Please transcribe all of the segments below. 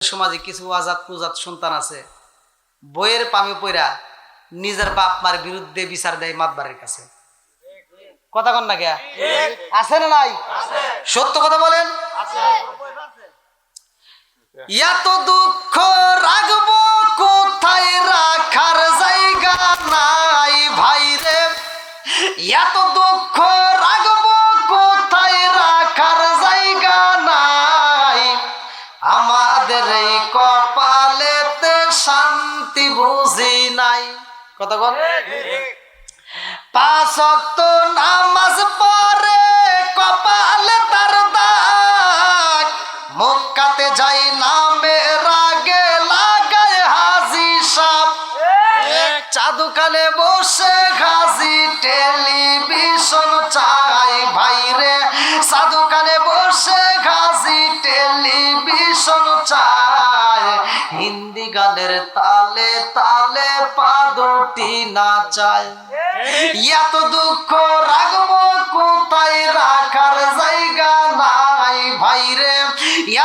সমাজে কিছু আজাদ কুজাত সন্তান আছে, বইয়ের পামে পইরা নিজের বাপ মার বিরুদ্ধে বিচার দেয় মাতবারের কাছে। কথা কন না কে? আছে না নাই? সত্য কথা বলেন। এত দুঃখ রাখবো কোথায়, রাখার জায়গা নাই ভাই রে। এত দুঃখ রাখবো কোথায়, রাখার জায়গা নাই। আমাদের এই কপালেতে শান্তি বুঝি নাই। কথা বল। 5 ওয়াক্ত নামাজ পড়ে কপালে তার দাগ, মক্কাতে যাই নামের আগে লাগায় হাজি সাপ। চাদুকানে বসে হাজি টেলিভিশন চাই ভাই রে। সাধুকানে বসে হাজি টেলিভিশন চাই। হিন্দি গানের তালে তালে পা দুটি নাচায়। এত দুঃখ রাখবো কোথায়, রাখার জায়গা নাই ভাই রে।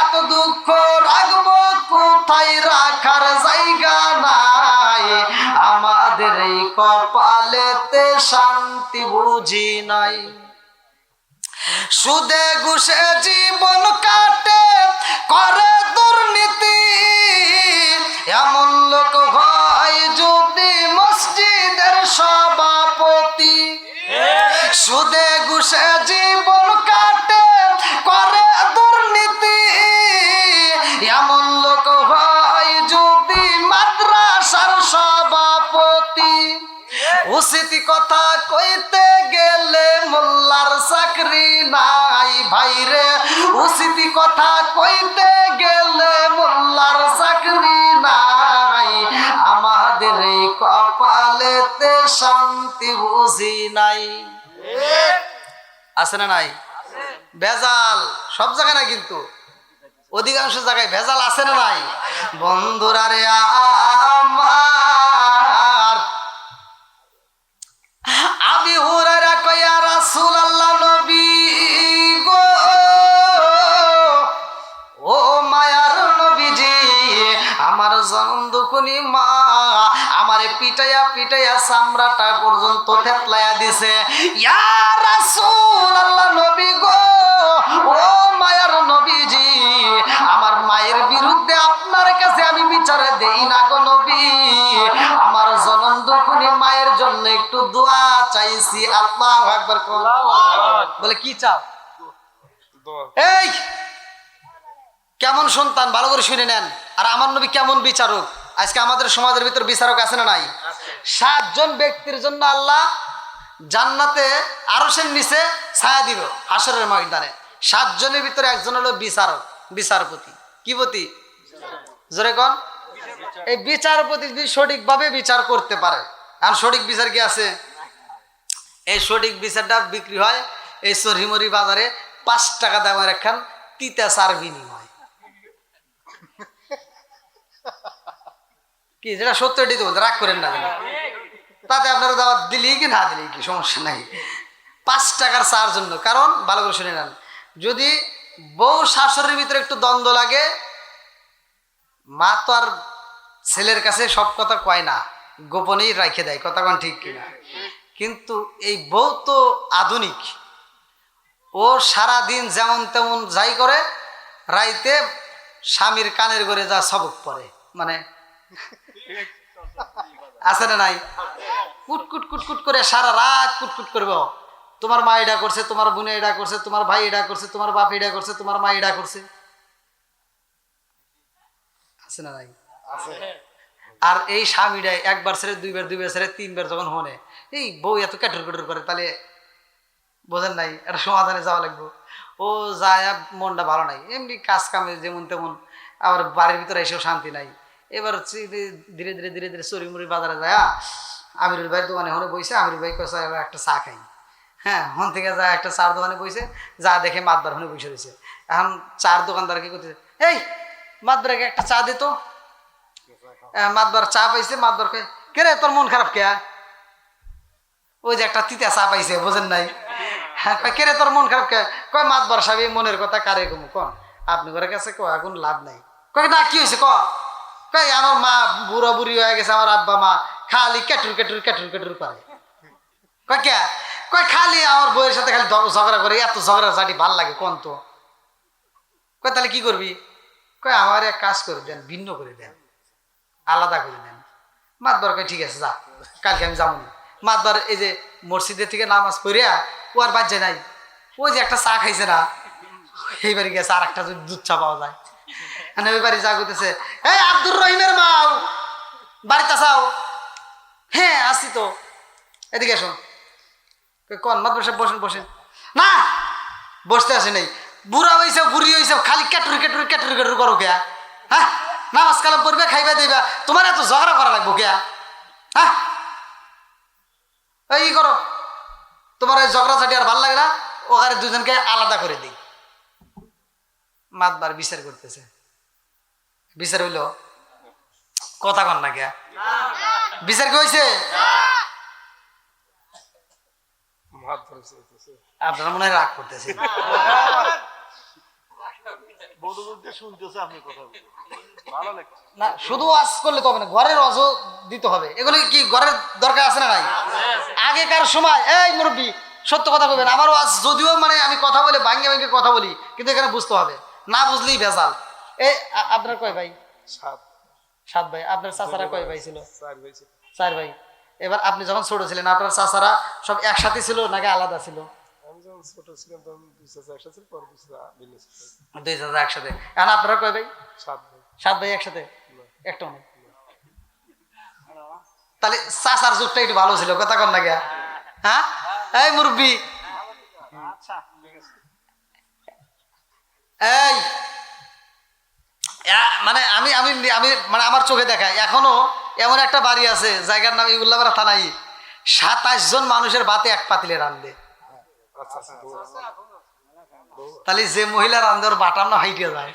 এত দুঃখ রাখবো কোথায়, রাখার জায়গা নাই। আমাদের এই কপালেতে শান্তি বুঝি নাই। সুদে ঘুষে জীবন কাটে করে দুর্নীতি, এমন লোক হয় যদি মসজিদের সভাপতি। সুদে ঘুষে জীবন কাটে করে দুর্নীতি, এমন লোক হয় যদি মাদ্রাসার সভাপতি। উচিত কথা কইতে গেলে মোল্লার চাকরি নাই ভাই রে। উচিত কথা কইতে গেলে মোল্লার চাকরি নাই। আমাদের এই কপালেতে শান্তি বুঝি নাই। আছে না নাই? ভেজাল সব জায়গায় না, কিন্তু অধিকাংশ জায়গায় ভেজাল আছে না নাই? বন্ধুরা রে আমার, আবি হুরায়রা কয় ইয়া রাসূলুল্লাহ, নবী গো, ও মায়ার নবীজি, আমার জনম দুখনি মা আমারে পিটাইয়া পিটাইয়া চামড়াটা পর্যন্ত থেতলাইয়া দিছে। ইয়া রাসূলুল্লাহ, নবী গো, ও মায়ার নবীজি, আমার মায়ের বিরুদ্ধে আপনার কাছে আমি বিচারে দেই না গো নবী। আমার জনম দুখনি মায়ের জন্য একটু দোয়া চাইছি। আল্লাহু আকবার। বলে কি চাও? এই কেমন সন্তান ভালো করে শুনে নেন। আর আমার নবী কেমন বিচারক। আজকে আমাদের সমাজের ভিতর বিচারক আছে না নাই? 7 জন ব্যক্তির জন্য আল্লাহ জান্নাতে আরশের নিচে ছায়া দিব হাসরের ময়দানে। 7 জনের ভিতরে একজন হলো বিচারক, বিচারপতি। কি পতি? জোরে কোন? এই বিচারপতি যদি সঠিকভাবে বিচার করতে পারে। আর সঠিক বিচার কি আছে? এই সঠিক বিচারটা বিক্রি হয় এই চরিমরি বাজারে 5 টাকা দামের একখান তিতা সার বিনিময়। কি যেটা সত্য এটি তো রাগ করেন না, তাতে আপনারা দাওয়াত দিলেই কি না দিলেই কি সমস্যা নাই। 5 টাকার চার জন্য। কারণ ভালো করে শুনে নেন, যদি বউ শাশুড়ির ভিতরে একটু দ্বন্দ্ব লাগে, মা তো আর ছেলের কাছে সব কথা কয় না, গোপনেই রাখে দেয়। কথা কোন ঠিক কিনা? কিন্তু এই বউ তো আধুনিক, ও সারা দিন যেমন তেমন যাই করে, রাইতে স্বামীর কানের ঘরে যা সবক পড়ে, মানে আছে না নাই? কুটকুট কুটকুট করে সারা রাত কুটকুট করব। তোমার মা এটা করছে, তোমার বোনে এটা করছে, তোমার ভাই এটা করছে, তোমার বাপ এটা করছে, তোমার মা এটা করছে। আছে না নাই? আর এই স্বামীটাই একবার ছেড়ে দুইবার, দুইবার ছেড়ে 3বার যখন হনে এই বউ এত ক্যাটর ক্যাটর করে, তাহলে বোঝেন নাই একটা সমাধানে যাওয়া লাগবে। ও যায় মনটা ভালো নাই, এমনি কাজ কামে যেমন তেমন, আবার বাড়ির ভিতরে এসেও শান্তি নাই। এবার ধীরে ধীরে ধীরে ধীরে চরিমুড়ি বাজারে যায় আমিরুল ভাইয়ের দোকানে হনে বইছে। আমিরুল ভাই কয়েছে একটা চা খাই। হ্যাঁ, হন থেকে যায় একটা চার দোকানে বইছে, যা দেখে মাতবার হনে বসে রয়েছে। এখন চার দোকানদার কি করতেছে, এই মাতবারকে একটা চা দিত। মাতবার চা পাইছে, মাতবার কয় কে রে তোর মন খারাপ কে? ওই যে একটা তিতা চা পাইছে, বোঝেন নাই? হ্যাঁ, কে রে তোর মন খারাপ কে? কয় মাতবার সাহেব মনের কথা কারে কমু কন, আপনি ঘরের কাছে কো এখন লাভ নাই। কয় না কি হয়েছে কয় আমার মা বুড়া বুড়ি হয়ে গেছে, আমার আব্বা মা খালি কেটুর কেটুর কেটুর কেটুর করে। কয় কে? কয় খালি আমার বউয়ের সাথে খালি ঝগড়া করে, এত ঝগড়া ঝাঁটি ভাল লাগে কোন তো। কয় তাহলে কি করবি? কয় আমার এক কাজ করে দেন, ভিন্ন করে দেন, আলাদা করে দেন। মাতবার কয় ঠিক আছে যা, কালকে আমি যাবো না। মাতবার এই যে মসজিদের থেকে নামাজ পড়িয়া ও আর বাজ্যে নাই, ওই যে একটা চা খাইছে না, এইবারে গেছে আর একটা যদি দুধ চা পাওয়া যায়। মানে ওই বাড়ি যা করতেছে, এই আব্দুর রহিমের মাও বাড়িতে আসাও। হ্যাঁ আসি তো, এদিকে এসো। কন মাতবার সাহেব বসেন বসেন। না বসতে আসে নাই, বুড়া হয়েছে বুড়ি হয়েছে, খালি কেটুর কেটুর কেটুর কেটুর করো কে? হ্যাঁ নামাজ কালাম পড়বে, খাইবা দিবা, তোমার এত ঝগড়া করা লাগবো কে? হ্যাঁ এই করো, তোমার এই ঝগড়া ঝাঁটি আর ভাল লাগে না, ওখানে দুজনকে আলাদা করে দিই। মাতবার বিচার করতেছে, বিচার হইল কথা কন না কে? বিচার কি হয়েছে? আপনারা মনে হয় রাগ করতেছে। না শুধু ওয়াজ করলে তো হবে না, ঘরের অজ দিতে হবে। এগুলো কি ঘরের দরকার আছে না নাই? আগেকার সময় এই মুরব্বী সত্য কথা বলবেন, আমার ওয়াজ যদিও মানে আমি কথা বলে ভাঙ্গে ভাঙ্গে কথা বলি, কিন্তু এখানে বুঝতে হবে, না বুঝলেই ভেজাল। এই আপনার কয় ভাই? সাত ভাই। আপনার চাচারা কয় ভাই ছিল? চার ভাই। এবার আপনি যখন ছোট ছিলেন আপনার চাচারা সব একসাথে ছিল নাকি আলাদা ছিল? দুই চাচা একসাথে। এখন আপনারা কয় ভাই? সাত ভাই একসাথে, একটা নেই। তাহলে চাচার যুগটা একটু ভালো ছিল, কথা কন না গিয়া? হ্যাঁ এই মুরব্বী, এই মানে আমি আমি আমি মানে আমার চোখে দেখা এখনো এমন একটা বাড়ি আছে, জায়গার নাম ইউল্লাপাড়া থানায়, 27 জন মানুষের ভাতে এক পাতিলে রান্ধে। তাহলে যে মহিলা রান্ধে ওর বাটার না হাইটে যায়,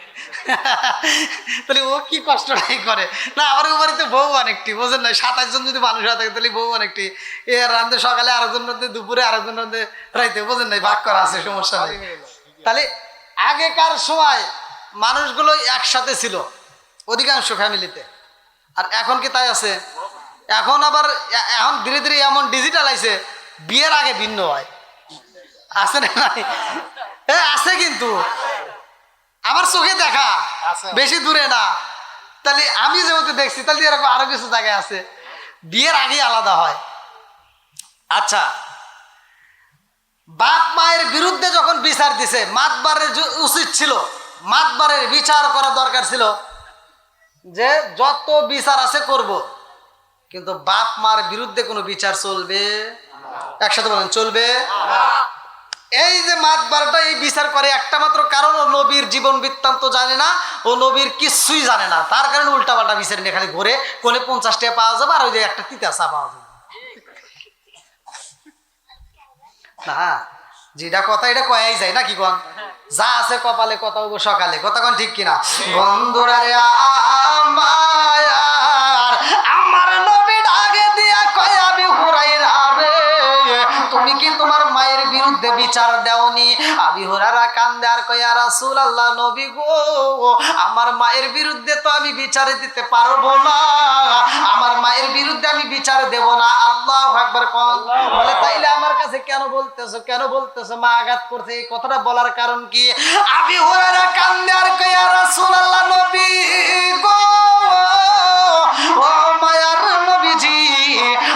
তাহলে ও কি কষ্টটাই করে না। আমার বাড়িতে বউ অনেকটি, বোঝেন না? 27 জন যদি মানুষ হয়ে থাকে তাহলে বউ অনেকটি। এ রান্ধে সকালে, আরেকজন রান্ধে দুপুরে, আরেকজন রান্ধে রাইতে, বোঝেন নাই? ভাগ করা আছে, সমস্যা নেই। তাহলে আগেকার সময় মানুষগুলো একসাথে ছিল অধিকাংশ ফ্যামিলিতে, আর এখন কি তাই আছে? এখন আবার এখন ধীরে ধীরে এমন ডিজিটাল আইছে, বিয়ের আগে ভিন্ন হয়, আছে না নাই? আছে কিন্তু আমার চোখে দেখা, বেশি দূরে না। তাহলে আমি যেহেতু দেখছি, তাহলে এরকম আরো কিছু জায়গায় আছে বিয়ের আগে আলাদা হয়। আচ্ছা, বাপ মায়ের বিরুদ্ধে যখন বিচার দিছে, মাতবারের উচিত ছিল, মাতবারের বিচার করা দরকার ছিল যে যত বিচার আছে করব, কিন্তু বাপ মার বিরুদ্ধে কোনো বিচার চলবে? একসাথে বলেন চলবে। এই যে মাতবারটা এই বিচার করে একটা মাত্র কারণ, ও নবীর জীবন বৃত্তান্ত জানে না, ও নবীর কিছুই জানে না, তার কারণে উল্টাপাল্টা বিচার নিয়ে খালি ঘুরে, কোনে 50 টাকা পাওয়া যাবে আর ওই যে একটা তিতাসা পাওয়া যাবে না। যেটা কথা এটা কয়াই যায় না, কি কন? যা আছে কপালে কথা হইব সকালে, কথা কন ঠিক কিনা? বন্ধুরা রে আমার আমার নবী আগে দিয়া কয় আমি হুরাইরা রে, তুমি কি তোমার মায়ের বিরুদ্ধে বিচার দেওনি? আবি হুরায়রা কান্দে আর কয় ইয়া রাসূলুল্লাহ, নবী গো আমার মায়ের বিরুদ্ধে তো আমি বিচার দিতে পারবো না, আমার মায়ের বিরুদ্ধে আমি বিচার দেব না। আল্লাহু আকবার কোন। বলে তাইলে আমার কাছে কেন বলতেছো, কেন বলতেছো? মা আঘাত করছে, এই কথাটা বলার কারণ কি? আবি হুরায়রা কান্দে আর কয় ইয়া রাসূলুল্লাহ, নবী গো ও মায়ার নবীজি,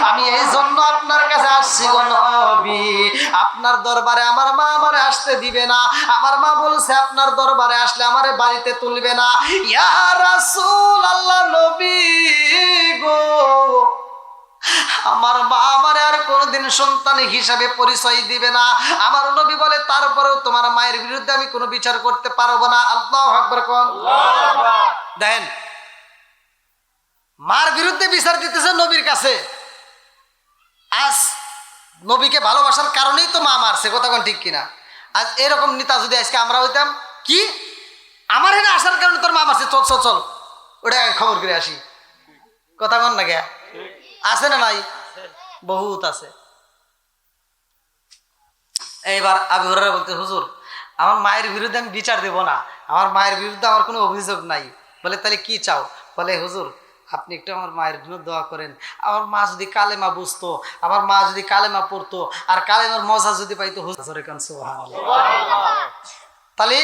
আমি এই জন্য আপনার কাছে আসছি গো নবী, আপনার দরবারে আমার মা আমারে আসতে দিবে না, আমার মা বলছে আপনার দরবারে আসলে আমারে বাড়িতে তুলবে না। ইয়া রাসূলুল্লাহ, নবী গো আমার মা আমারে আর কোনোদিন সন্তান হিসাবে পরিচয় দিবে না। আমার নবী বলে তারপরেও তোমার মায়ের বিরুদ্ধে আমি কোনো বিচার করতে পারবো না। আল্লাহু আকবার কোন। দেখেন, মার বিরুদ্ধে বিচার দিতেছে নবীর কাছে। আজ নবীকে ভালোবাসার কারণেই তো মা মারছে, কথা কোন ঠিক কিনা? আজ এরকম নেতা যদি আজকে আমরা হইতাম, কি আমার এখানে আসার কারণে তোর মা মারছে, চল চল চল ওটা খবর করে আসি, কথা কোন না গে? আছে না নাই? বহুত আছে। এইবার আবু হুরায়রা বলতে, হুজুর আমার মায়ের বিরুদ্ধে আমি বিচার দেব না, আমার মায়ের বিরুদ্ধে আমার কোনো অভিযোগ নাই, বলে তাহলে কি চাও? বলে হুজুর আপনি একটু আমার মায়ের জন্য দোয়া করেন, আমার মা যদি কালেমা বুঝতো, আমার মা যদি কালেমা পড়তো আর কালেমার মজা যদি পাইতো। হুজুর তাহলে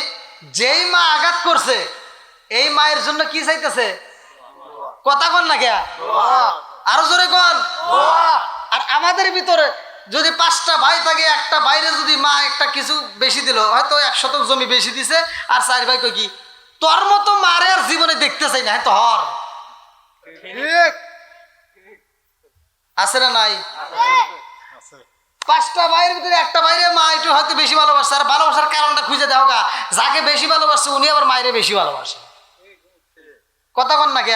যেই মা আঘাত করছে এই মায়ের জন্য কি চাইতেছে? কথা কন না কে? আরো জোরে কন। আর আমাদের ভিতরে যদি 5টা ভাই থাকে, একটা বাইরে যদি মা একটা কিছু বেশি দিল, হয়তো 1 শতক জমি বেশি দিছে, আর 4 ভাই কই কি তোর মতো মারে আর জীবনে দেখতে চাই না। হ্যাঁ তো হর আছে না নাই? 5টা ভাইয়ের ভিতরে একটা বাইরে মা একটু হয়তো বেশি ভালোবাসে, আর ভালোবাসার কারণটা খুঁজে দাও গা। যাকে বেশি ভালোবাসে উনি আবার মায়েরে বেশি ভালোবাসে। কথা কন না কে?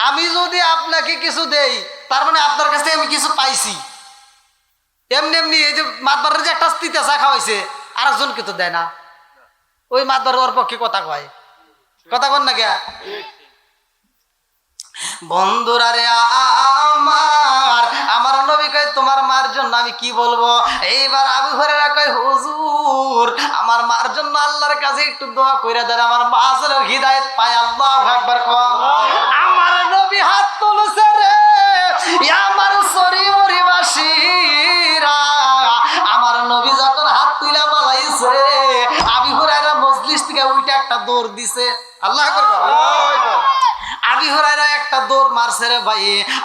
আমি যদি আপনাকে কিছু দেই তার মানে আপনার কাছ থেকে আমি কিছু পাইছি। এমনি এমনি এই যে মাতবারের যে একটা তিতা চা খাওয়াইছে আরেকজনকে তো দেয় না, ওই মাতবার ওর পক্ষে কথা কয়। কথা কন না কে? বন্ধুরা রে আমার, আমার নবী কয় তোমার মার জন্য আমি কি বলবো? এইবার আবু হুরায়রা কয় হুজুর আমার মার জন্য আল্লাহর কাছে একটু দোয়া কইরা দেন, আমার মা যেন হিদায়াত পায়। আল্লাহু আকবার কও। আমার নবী হাত তুলছে রে, আমার শরীয়রিবাসীরা, আমার নবী যখন হাত তুইলা বলাইছে আবু হুরায়রা মজলিস থেকে উইটা একটা দৌড় দিছে। আল্লাহু আকবার কও। আবু হুরায়রা একটা দৌড় মারছে রে ভাই,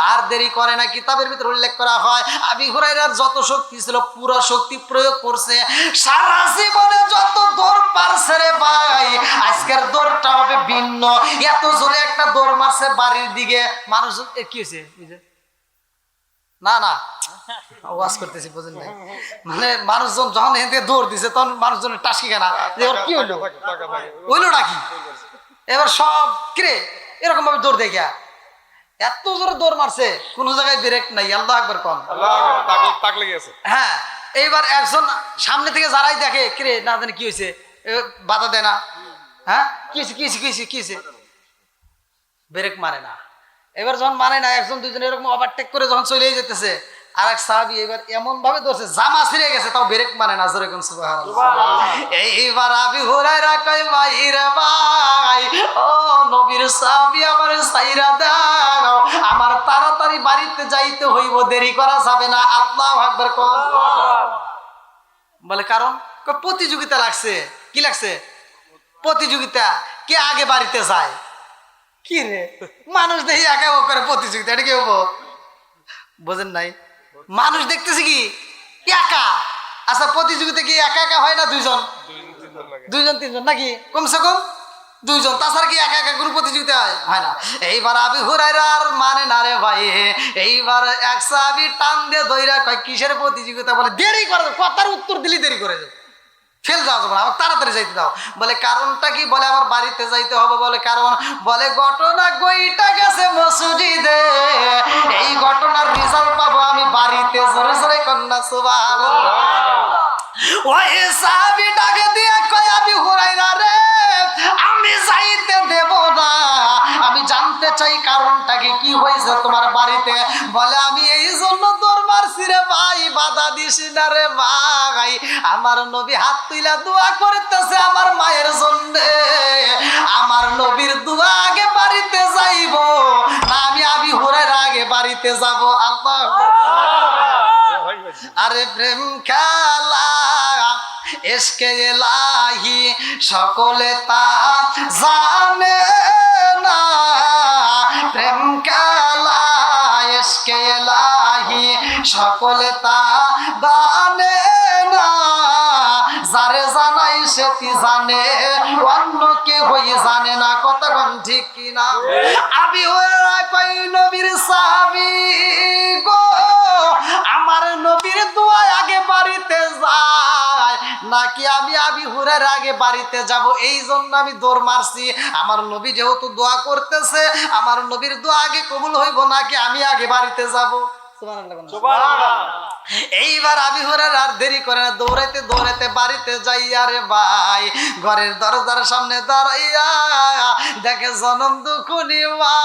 আর দেরি করে না। কিতাবের ভিতরে উল্লেখ করা হয় আবু হুরায়রার যত শক্তি ছিল পুরো শক্তি প্রয়োগ করছে, সারা জীবনে যত দৌড় পারছে রে ভাই আজকের দৌড়টা হবে ভিন্ন। এত জোরে একটা দৌড় মারছে বাড়ির দিকে, মানুষ কি হয়েছে না না ওয়াজ করতেছি বুঝেন নাই, মানে মানুষজন যখন এখান থেকে দৌড় দিছে তখন মানুষজনের টাসকি কেনা কি হইলো হইলোটা কি। এবার সব কিরে এরকম ভাবে দৌড় দেখে এত জোরে দৌড় মারছে, কোন জায়গায় ব্রেক নাই। আল্লাহু আকবার কোন। হ্যাঁ এইবার একজন সামনে থেকে যারাই দেখে কিরে না জানি কি হয়েছে, বাধা দেয় না। হ্যাঁ কি হয়েছে কি হয়েছে কি হয়েছে কি হয়েছে, ব্রেক মারে না। এবার যখন মানে না একজন দুজন এরকম ওভারটেক করে যখন চলে যেতেছে, আর এক সাহাবী এবার এমন ভাবে ধরছে জামা ছিঁড়ে গেছে তাও ব্রেক মানে না। জোরে কোন সুবহানাল্লাহ। এইবার আবু হুরায়রা কয় ভাই রে ভাই, ও নবীর সাহাবী আমার সাইরা দাও, আমার তাড়াতাড়ি বাড়িতে যাইতে হইব, দেরি করা যাবে না। আল্লাহু আকবার কও। বলে কারণ প্রতিযোগিতা লাগছে। কি লাগছে? প্রতিযোগিতা, কে আগে বাড়িতে যায়। কি রে মানুষ দেখি একা করে প্রতিযোগিতা, এটা কি হবো? বোঝেন নাই? মানুষ দেখতেছে কি একা। আচ্ছা প্রতিযোগিতা কি একা একা হয় না দুইজন দুইজন তিনজন নাকি কমসে কম 2 জন, তাছাড়া কি একা একা কোনো প্রতিযোগিতা হয় না। এইবার আবু হুরায়রা আর মানে না রে ভাই, এইবার এক সাহাবী টান দিয়ে ধইরা কয় কিসের প্রতিযোগিতা? বলে দেরি করে, কথার উত্তর দিলি দেরি করে যাও, ফেল যাওয়া যাবে না, আমার তাড়াতাড়ি যাইতে দাও। বলে কারণটা কি? বলে আমার বাড়িতে যাইতে হবে। বলে কারণ? বলে ঘটনা গইটা গেছে মসজিদে, এই ঘটনার রেজাল্ট পাবো আমি বাড়িতে। জোরে জোরে কন্যা সুবহানাল্লাহ। ওই সাহাবীটাকে দিয়ে কয় আবু হুরায়রা রে আমি যাইতে দেব না, আমি জানতে চাই কারণটা কি হয়েছে তোমার বাড়িতে। বলে আমি এই জন্য দৌড় মারছি রে ভাই, বাধা দিস না রে ভাই, আমার নবী হাত তুইলা দোয়া করতেছে আমার মায়ের জন্য, আমার নবীর দোয়া আগে বাড়িতে যাইব না আমি আবু হুরায়রা আগে বাড়িতে যাব। আল্লাহ আরে প্রেম খেলা এসকে এলাহি সকলে তা জানে না, প্রেম খেলা এসকে এলাহি সকলে তা জানে না, যারে জানাই সেটি জানে অন্য কেউই জানে না। কতক্ষণ ঠিক কিনা? আবু হুরায়রা কই নবীর সাহাবী গো, আমার নবীর দোয়া আগে বাড়িতে যায় নাকি আমি আবু হুরায়রা আগে বাড়িতে যাব? এই জন্য আমি দৌড় মারছি। আমার নবী যেহেতু দোয়া করতেছে, আমার নবীর দোয়া আগে কবুল হইব নাকি আমি আগে বাড়িতে যাব? এইবার আবু হুরায়রা আর দেরি করে না, দৌড়াইতে দৌড়াইতে বাড়িতে যাইয়া রে ভাই ঘরের দরজার সামনে দাঁড়াইয়া দেখে জনম দুখুনি মা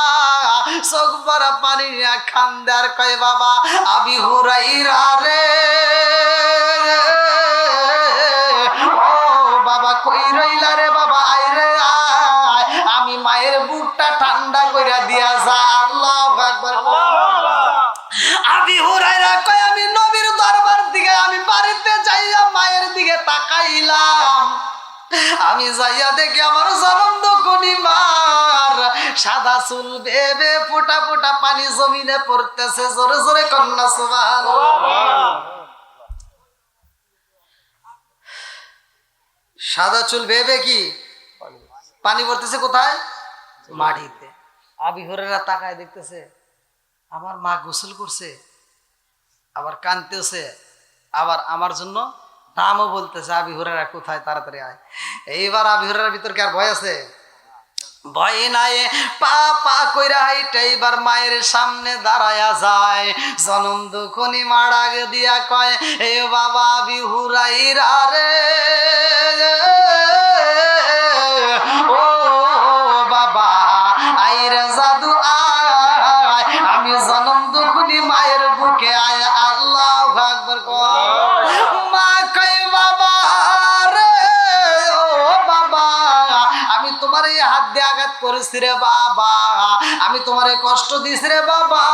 চোখ ভরা পানি নিয়ে কান্দে আর কয় বাবা আবু হুরায়রা রে, ও বাবা কই রইলা রে বাবা, আয় রে আয়, আমি মায়ের বুক কইরা দিয়া যা। আল্লাহু আকবার। আবি হুরায়রা কয় আমি নবীর দরবার দিকে আমি বাড়িতে যাইয়া মায়ের দিকে তাকাইলাম, আমি যাইয়া দেখি আমার জনম দুঃখনী মার সাদা চুল বেবে ফোঁটা ফোঁটা পানি জমিনে পড়তেছে। জোরে জোরে কন্যা সুবহানাল্লাহ। সাদা চুল বেবে কি পানি পড়তেছে কোথায়? মাটিতে। আবি হুরায়রা তাকায় দেখতেছে আমার মা গোসল করছে, আবার কাঁদতেছে, আবার আমার জন্য নামও বলতেছে, আবি হুরায়রা কোথায়, তাড়াতাড়ি আয়। এইবার আবি হুরায়রার ভিতর কি আর ভয় আছে? ভয় নাই। পা পা কইরা হাইটা এইবার মায়ের সামনে দাঁড়ায়া যায়। জনম দুঃখনী মা ডাক দিয়া কয়, এ বাবা আবি হুরায়রা রে, ও বাবা আইরে জাদু আয়, আমি জনম দুঃখনী মায়ের বুকে আয়। আল্লাহু আকবার। মা কয় বাবা রে, ও বাবা আমি তোমার এই হাত দিয়ে আঘাত করেছি রে বাবা, আমি তোমার কষ্ট দিছি রে বাবা,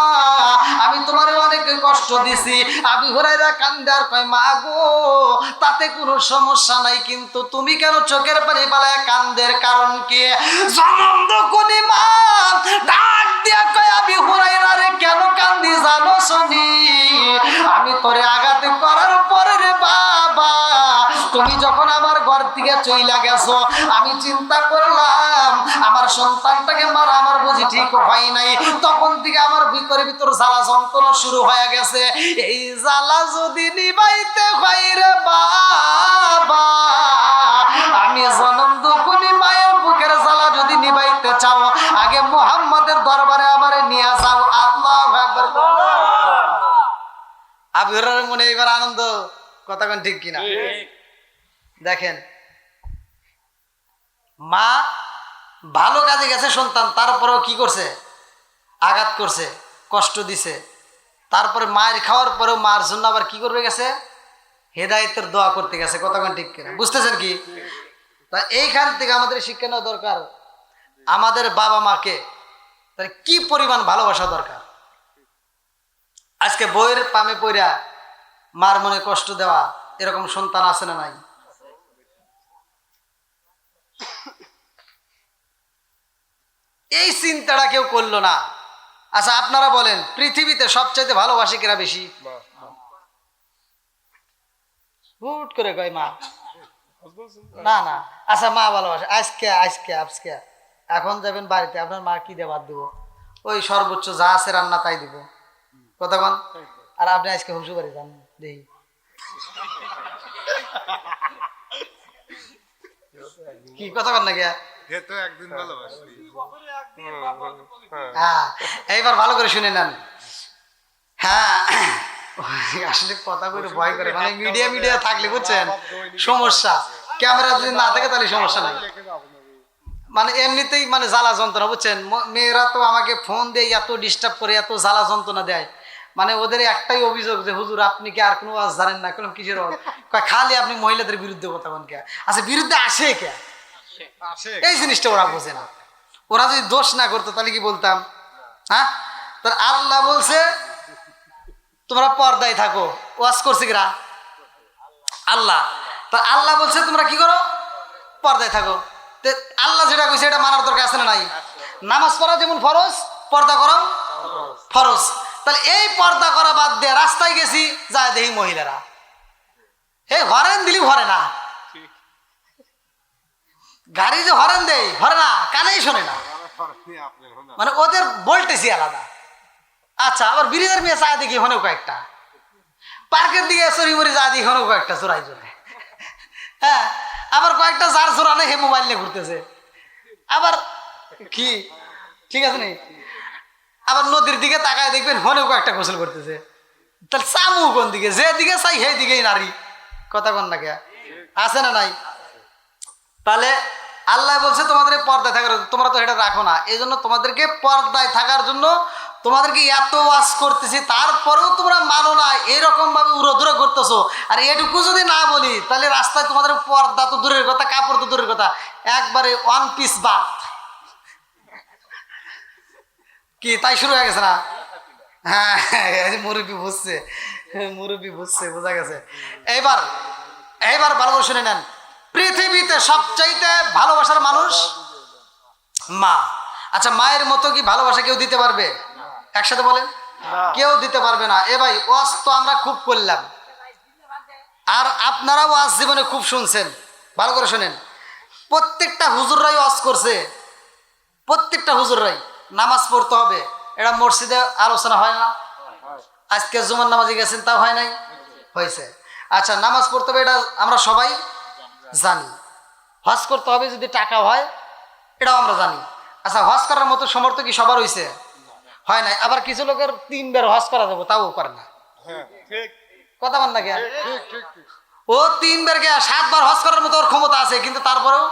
আমি তোমার অনেক কষ্ট দিছি। আবি হুরায়রা কান্দে আর কয় মা গো তাতে কোনো সমস্যা নাই, কিন্তু তুমি কেন চোখের পানি পালায় কান্দের কারণ কি? জনম দুঃখনী মা ডাক দিয়া কয় আবি হুরায়রা রে কেন কান্দি জানো শুনি? আমি তোরে আঘাত করার পরে রে বাবা তুমি যখন আমার ঘর থেকে চইলা গেছো, আমি চিন্তা করলাম আমার সন্তানটাকে মারা আমার বুঝি ঠিক হয় নাই, তখন থেকে আমার ভিতর জ্বালা যন্ত্রণা শুরু হয়ে গেছে। এই জ্বালা যদি নিবাইতে হয় রে বাবা, আমি জনম দুঃখনী মায়ের বুকের জ্বালা যদি নিবাইতে চাও আগে মুহাম্মাদের দরবারে আমারে নিয়ে যাও। আল্লাহু আকবার। আবি হুরায়রার মনে এবার আনন্দ, কথা কোন ঠিক কিনা? দেখেন মা ভালো কাজে গেছে সন্তান, তারপরেও কি করছে? আঘাত করছে, কষ্ট দিছে। তারপরে মায়ের খাওয়ার পরেও মার জন্য আবার কি করবে গেছে? হেদায়েতের দোয়া করতে গেছে। কথা কোন ঠিক কিনা? বুঝতেছেন কি? তা এইখান থেকে আমাদের শিক্ষা নেওয়া দরকার আমাদের বাবা মাকে তাহলে কি পরিমাণ ভালোবাসা দরকার। আজকে বইয়ের পামে পইরা মার মনে কষ্ট দেওয়া এরকম সন্তান আছে না নাই? এই চিন্তাটা কেউ করলো না। আচ্ছা আপনারা বলেন পৃথিবীতে সবচাইতে ভালোবাসে কিরা বেশি? হুট করে কয় মা। না না, আচ্ছা মা ভালোবাসে। আজকে আজকে আজকে এখন যাবেন বাড়িতে, আপনার মা কি দিয়ে ভাত দিব? ওই সর্বোচ্চ যা আছে রান্না তাই দিব। কথা বল। আর আপনি আজকে শ্বশুর বাড়ি যান, দেখি কি কথা বল না গিয়া। হ্যাঁ এইবার ভালো করে শুনে নেন। হ্যাঁ আসলে কথা বলে ভয় করে, মানে মিডিয়া থাকলে বুঝছেন সমস্যা, ক্যামেরা যদি না থাকে তাহলে সমস্যা নাই। মানে এমনিতেই মানে জ্বালা যন্ত্রণা বুঝছেন। মেয়েরা তো আমাকে ফোন দিয়ে এত ডিস্টার্ব করে, এত জ্বালা যন্ত্রণা দেয়, মানে ওদের একটাই অভিযোগ যে হুজুর আপনি কি আর কোনো ওয়াজ জানেন না? কোনো কিসের ওয়াজ? খালি আপনি মহিলাদের বিরুদ্ধে কথা বলেন কে? আচ্ছা বিরুদ্ধে আসে কে? এই জিনিসটা ওরা বোঝে না। ওরা যদি দোষ না করতো তাহলে কি বলতাম? হ্যাঁ তার আল্লাহ বলছে তোমরা পর্দায় থাকো, ওয়াজ করছে কিরা? আল্লাহ। তা আল্লাহ বলছে তোমরা কি করো? পর্দায় থাকো। আল্লাহ যেটা কইছে এটা মানার দরকার আছে না নাই? নামাজ পড়া যেমন ফরজ, পর্দা করাও ফরজ। তাহলে এই পর্দা করা বাদ দিয়ে রাস্তায় গেছি, যায় দেখি মহিলারা হে হরেন দিলি ভরে না, গাড়ি যে হরেন দেয় ভরে না, কানেই শোনে না, মানে ওদের ভোল্টেজই আলাদা। আচ্ছা আবার ব্রিজের মেয়ে চায় দেখি হনেও কয়েকটা, পার্কের দিকে চুরি মরি যা দেখি হনেও কয়েকটা চোরাই চোরে। হ্যাঁ আবার কয়েকটা যার চোরানে হে মোবাইল নিয়ে ঘুরতেছে। আবার কি ঠিক আছে নি? আবার নদীর দিকে তাকায় দেখবেন হনেও কয়েকটা গোসল করতেছে। তাহলে চামু কোন দিকে? যে দিকে চাই সেই দিকেই নারী। কথা কন না কে? আছে না নাই? তাহলে আল্লাহ বলছে তোমাদের পর্দায় থাকার, তোমরা তো এটা রাখো না, এই জন্য তোমাদেরকে পর্দায় থাকার জন্য তোমাদেরকে এত ওয়াজ করতেছি, তারপরেও তোমরা মানো না, এরকম ভাবে উড়োধুরো করতেছো। আর এটুকু যদি না বলি তাহলে রাস্তায় তোমাদের পর্দা তো দূরের কথা, কাপড় তো দূরের কথা, একবারে ওয়ান পিস বাদ। কি তাই শুরু হয়ে গেছে না? হ্যাঁ, মুরব্বী বুঝছে, মুরব্বী বুঝছে, বোঝা গেছে। এইবার এইবার ভালো করে শুনে নেন, পৃথিবীতে সবচাইতে ভালোবাসার মানুষ মা। আচ্ছা, মায়ের মতো কি ভালোবাসা কেউ দিতে পারবে? একসাথে বলেন, কেউ দিতে পারবে না। এ ভাই, ওয়াজ তো আমরা খুব করলাম, আর আপনারাও ওয়াজ জীবনে খুব শুনছেন। ভালো করে শোনেন, প্রত্যেকটা হুজুররাই ওয়াজ করছে, প্রত্যেকটা হুজুররাই নামাজ পড়তে হবে, এটা মসজিদে আলোচনা হয় না? আজকে জুমার নামাজে গেছেন, তাও হয় নাই? হয়েছে। আচ্ছা, নামাজ পড়তে হবে এটা আমরা সবাই জানি। হজ করতে হবে যদি টাকা হয়, এটাও আমরা জানি। আচ্ছা, হজ করার মতো সমর্থ কি সবার হয়েছে? হয় নাই। আবার কিছু লোকের 3 বার হজ করা যাবো, তাও করে না। কথা বল না, কে ও 3 বার কে 7 বার হজ করার মতো ওর ক্ষমতা আছে, কিন্তু তারপরেও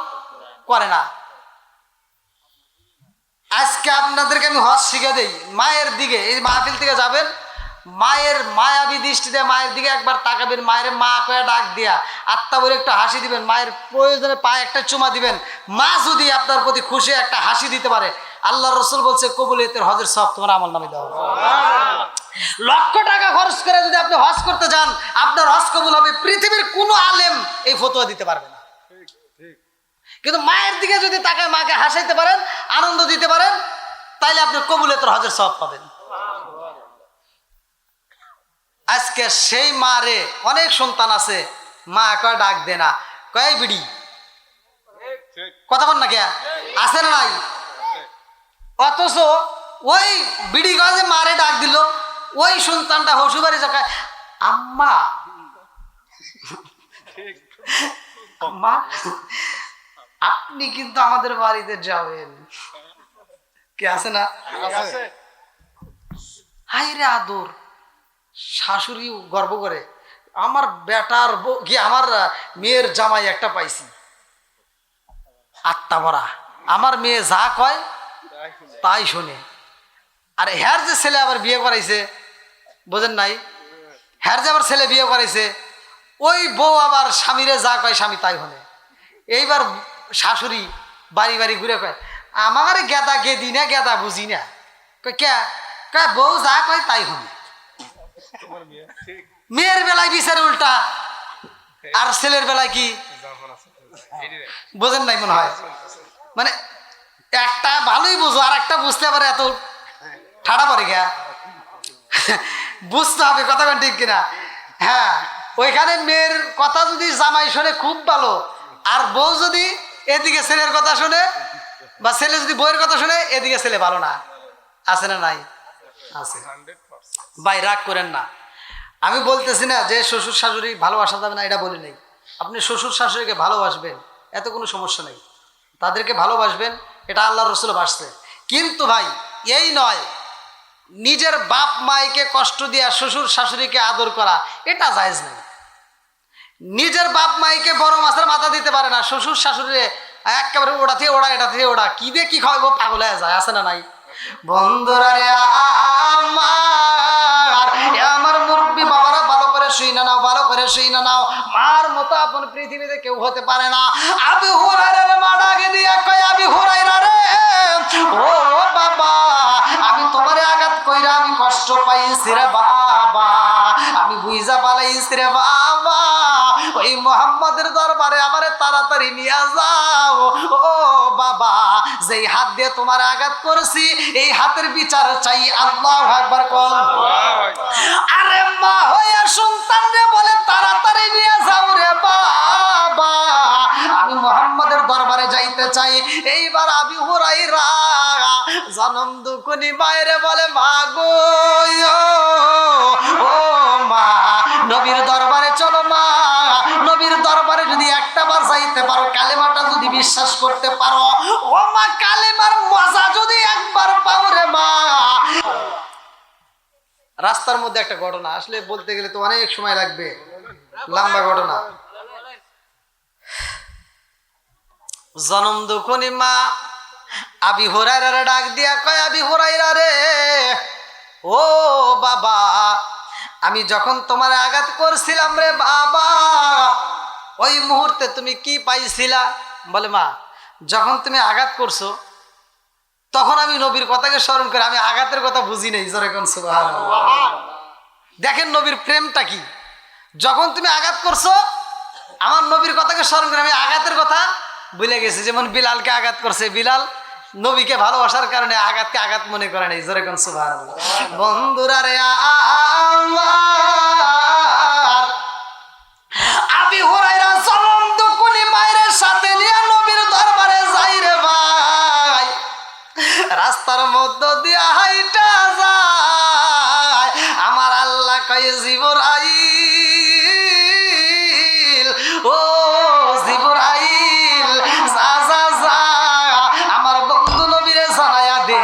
করে না। আজকে আপনাদেরকে আমি হজ শিখে দেই। মায়ের দিকে, এই মাহফিল থেকে যাবেন, মায়ের মায়াবী দৃষ্টিতে মায়ের দিকে একবার তাকাবেন, মায়ের মা কয়ে ডাক দিয়া আত্মা বলে একটা হাসি দিবেন, মায়ের প্রয়োজনে পায়ে একটা চুমা দিবেন। মা যদি আপনার প্রতি খুশি একটা হাসি দিতে পারে, আল্লাহ রসুল বলছে কবুলিয়তের হজের সব তোমার আমল নামে দেওয়া। লক্ষ টাকা খরচ করে যদি আপনি হজ করতে যান, আপনার হজ কবুল হবে, পৃথিবীর কোনো আলেম এই ফতোয়া দিতে পারবে না। কিন্তু মায়ের দিকে যদি তাকায়, মাকে হাসাইতে পারেন, আনন্দ দিতে পারেন, তাইলে আপনি কবুলিয়তের হজের সওয়াব পাবেন। আজকে সেই মারে অনেক সন্তান আছে, মা কয় ডাক দে না, কয় বিড়ি, কথা বল না, কে আছে না নাই? অথচ ওই বিড়ি গাছে মারে ডাক দিল, ওই সন্তানটা হসুবাড়ি যাকায় আম্মা, আম্মা আপনি কিন্তু আমাদের বাড়িতে যাবেন, কে আছে না? হাই রে আদর। শাশুড়ি গর্ব করে, আমার বেটার কি আমার মেয়ের জামাই একটা পাইছি, আত্মা ভরা, আমার মেয়ে যা কয় তাই শোনে। আর হ্যার যে ছেলে আবার বিয়ে করাইছে, বোঝেন নাই, হ্যার যে আবার ছেলে বিয়ে করাইছে, ওই বউ আবার স্বামীরে যা কয় স্বামী তাই হনে। এইবার শাশুড়ি বাড়ি বাড়ি ঘুরে কয়, আমার গেদা গেদি না, গেদা বুঝি না। কে কয়, বউ যা কয় তাই হনে। মেয়ের বেলায় বিচারে উল্টা, আর ছেলের বেলায় কি বোঝেন নাই মনে হয়। মানে একটা ভালোই বুঝো, আর একটা বুঝতে পারে এত ঠাড়া পড়ে গিয়া, বুঝতে হবে কথা ঠিক কিনা? হ্যাঁ, ওইখানে মেয়ের কথা যদি জামাই শোনে খুব ভালো, আর বউ যদি এদিকে ছেলের কথা শোনে, বা ছেলে যদি বউয়ের কথা শোনে, এদিকে ছেলে ভালো না। আছে না নাই? আছে। ভাই রাগ করেন না, আমি বলতেছি না যে শ্বশুর শাশুড়ি ভালোবাসা যাবে না, এটা বলি নাই। আপনি শ্বশুর শাশুড়িকে ভালোবাসবেন, এত কোনো সমস্যা নেই, তাদেরকে ভালোবাসবেন, এটা আল্লাহ রসুল বাসছে। কিন্তু ভাই এই নয়, নিজের বাপ মাইকে কষ্ট দিয়া শ্বশুর শাশুড়িকে আদর করা, এটা জায়েজ নেই। নিজের বাপ মাইকে বড় মাছের মাথা দিতে পারে না, শ্বশুর শাশুড়ি একেবারে ওটা থেকে ওড়া, এটা থেকে ওড়া, কি দিয়ে কি খাওয়াবো পাগল হয়ে যায়। আছে না নাই? বন্ধুরা রে আমার মুরব্বী বাবারা, ভালো করে শুই না নাও, ভালো করে শুই না নাও, মার মতো আপন পৃথিবীতে কেউ হতে পারে না। আবু হুরায়রার মা ডাকে দিয়া কয়, আবু হুরায়রা রে, ও বাবা, আমি তোমারে আঘাত কইরা আমি কষ্ট পাইছি রে বাবা, আমি বুঝা পালাইছি রে বাবা, ওই মুহাম্মাদের দরবারে আমারে তাড়াতাড়ি নিয়ে যাও। ও বাবা, যেই হাত দিয়ে তোমার আঘাত করেছি, এই হাতের বিচার চাই। আল্লাহু আকবার কোন। আরে মা হইয়া সন্তান রে বলে তাড়াতাড়ি নিয়ে যাও রে বাবা, আমি মুহাম্মাদের দরবারে যাইতে চাই। এইবার আবু হুরায়রা জনম দুঃখনি মায়ের বলে, মা গো, ও মা, নবীর দরবারে চলো মা, নবীর দরবারে যদি একটা বার যাইতে পারো, কালেমাটা যদি বিশ্বাস করতে পারো, ও মা, কালেমার মজা যদি একবার পাও রে মা। রাস্তার মধ্যে একটা ঘটনা, আসলে বলতে গেলে তো অনেক সময় লাগবে, লম্বা ঘটনা। জনম দুঃখনি মা আবু হুরায়রা ডাক দিয়া কয়, আবু হুরায়রা রে, ও বাবা, আমি যখন তোমার আঘাত করছিলাম রে বাবা, ওই মুহূর্তে তুমি কি পাইছিলা? বলে, মা, যখন তুমি আঘাত করছো তখন আমি নবীর কথাকে স্মরণ করে আমি আঘাতের কথা বুঝি নাই, জোরে কোন সুবহানাল্লাহ। দেখেন নবীর প্রেমটা কি, যখন তুমি আঘাত করছো আমার নবীর কথাকে স্মরণ করে আমি আঘাতের কথা ভুলে গেছি। যেমন বিলালকে আঘাত করছে, বিলাল নবীকে ভালোবাসার কারণে আঘাতকে আঘাত মনে করে নাই, জোরে কোন সুবহানাল্লাহ। বন্ধুরা রে আমার আবি হুরায়রা চলন্ত কুলি মায়ের সাথে নিয়ে নবীর দরবারে যাই রে ভাই। রাস্তার মধ্য দিয়ে হাইটা যায়, আমার আল্লাহ কয় জিবরাইল, ও জিবরাইল যা যা যা আমার বন্ধু নবীরে জানায়া দে,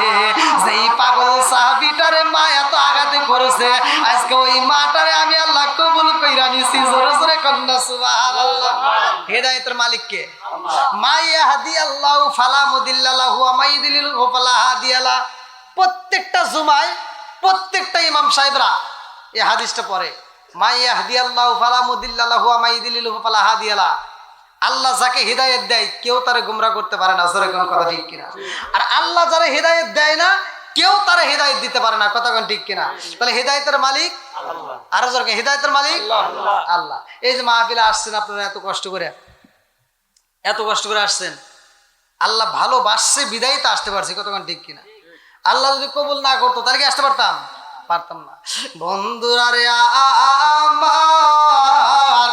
যেই পাগল সাহাবীটারে মা এত আঘাতে করেছে আজকে ওই মাটারে আমি আল্লাহ কবুল কইরা নিছি। জোরে জোরে কন্যা সুবহানাল্লাহ। হেদায়েতের মালিক কে? মা ইয়াহদিয়াল্লাহু ফালা মুদিল্লা লাহু ওয়া মা ইউদ্লিলহু ফালা হাদিয়া লা। প্রত্যেকটা জুমায় প্রত্যেকটা ইমাম সাহেবরা এই হাদিসটা পড়ে, মা ইয়াহদিয়াল্লাহু ফালা মুদিল্লা লাহু ওয়া মা ইউদ্লিলহু ফালা হাদিয়া লা। আল্লাহ যাকে হিদায়াত দেয় কেউ তারে গোমরা করতে পারে না, জোরে কোন কথা ঠিক কিনা? আর আল্লাহ যারা হিদায়াত দেয় না কেউ তারে হিদায়াত দিতে পারে না, কথা কোন ঠিক কিনা? তাহলে হিদায়াতের মালিক আল্লাহ। আর জোরে হিদায়াতের মালিক আল্লাহ। এই যে মাহফিলে আসছেন আপনারা এত কষ্ট করে আসছেন, আল্লাহ ভালোবাসছে বিদায় তো আসতে পারছি, কতক্ষণ ঠিক কিনা? আল্লাহ যদি কবুল না করতো তাহলে কি আসতে পারতাম না। বন্ধুরা রে আমার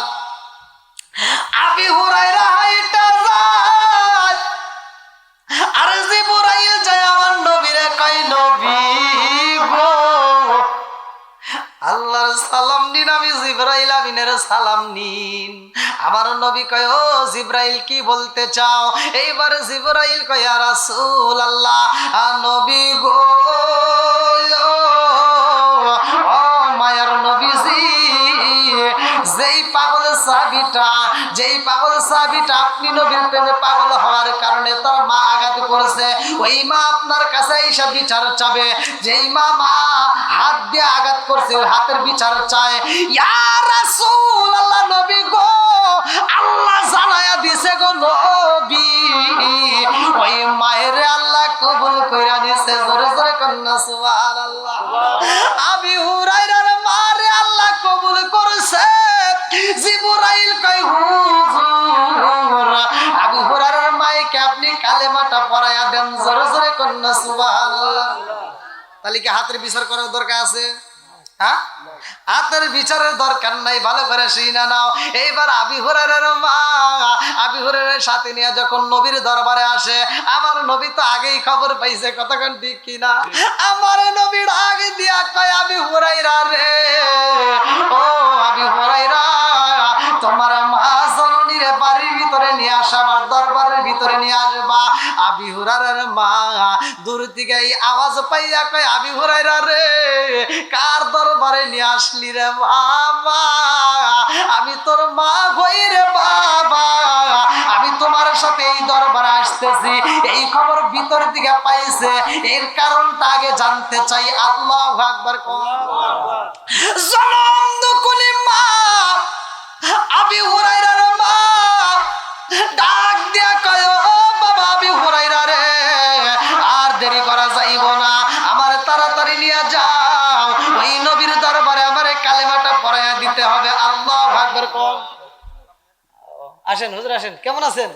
আবি হুরায়রা হাইটা যায়, আর জিবরাইল যায় আমার নবীরে কয় নবী গো আল্লাহর সালাম নিন। আমি জিবরাইল আমিনের সালাম নিন। আমার নবী কয় ও জিবরাইল কি বলতে চাও? এইবার জিবরাইল কয় ইয়া রাসূলুল্লাহ, নবী গো ও মায়ার নবীজি, যেই পাগল সাহাবীটা আপনি নবীর প্রেমে পাগল হওয়ার কারণে তার মা আঘাত করেছে, ওই মা আপনার কাছে এইসব বিচার চাবে। যেই মা হাত দিয়ে আঘাত করছে ওই হাতের বিচার চায়। ইয়া রাসূলুল্লাহ, নবী গো আল্লাহ জানায়া দিছে গো নবী, ওই মায়ের আল্লাহ কবুল কইরা নিছে। জোরে জোরে কন্যা সুবহানাল্লাহ। আবি হুরায়রার মারে আল্লাহ কবুল করেছে। জিবরাইল কয় হুজুর আবু হুরায়রার মাইকে আপনি কালেমাটা পড়ায়া দেন। জোরে জোরে কন্যা সুবহানাল্লাহ। তাহলে কি হাতের বিচার করার দরকার আছে? হ্যাঁ, হাতের বিচারের দরকার নাই, ভালো করে শুনে নাও। এইবার আবি হুরায়রার মা আবি হুরায়রার সাথে নিয়ে যখন নবীর দরবারে আসে, আমার নবী তো আগেই খবর পাইছে, কতক্ষণ ঠিক কিনা? আমার নবীর আগে দিয়া কয় আবি হুরায়রা রে, ও আবি হুরায়রা তোমার মা জননীর বাড়ির ভিতরে নিয়ে আসা, আমার দরবারের ভিতরে নিয়ে আসবা। আবি হুরায়রার মা দূর থেকে এই আওয়াজ পাইয়া কয় আবি হুরায়রা রে কার দরবারে নিয়ে আসলি রে বাবা? আমি তোর মা হই রে বাবা, আমি তোমার সাথে এই দরবারে আসতেছি, এই খবর ভিতর দিকে পাইছে, এর কারণটা আগে জানতে চাই। আল্লাহু আকবার। জনম দুকুলি মা আবি হুরায়রার মা ডাক দিয়া কয় ও বাবা আবি হুরায়রা রে, আর দেরি করা যাইব না, আমার তাড়াতাড়ি নিয়ে যাও, ওই নবীর দরবারে আমারে কালেমাটা পড়াইয়া দিতে হবে। আল্লাহু আকবার। কোন আসেন হুজুর, আসেন। কেমন আছেন?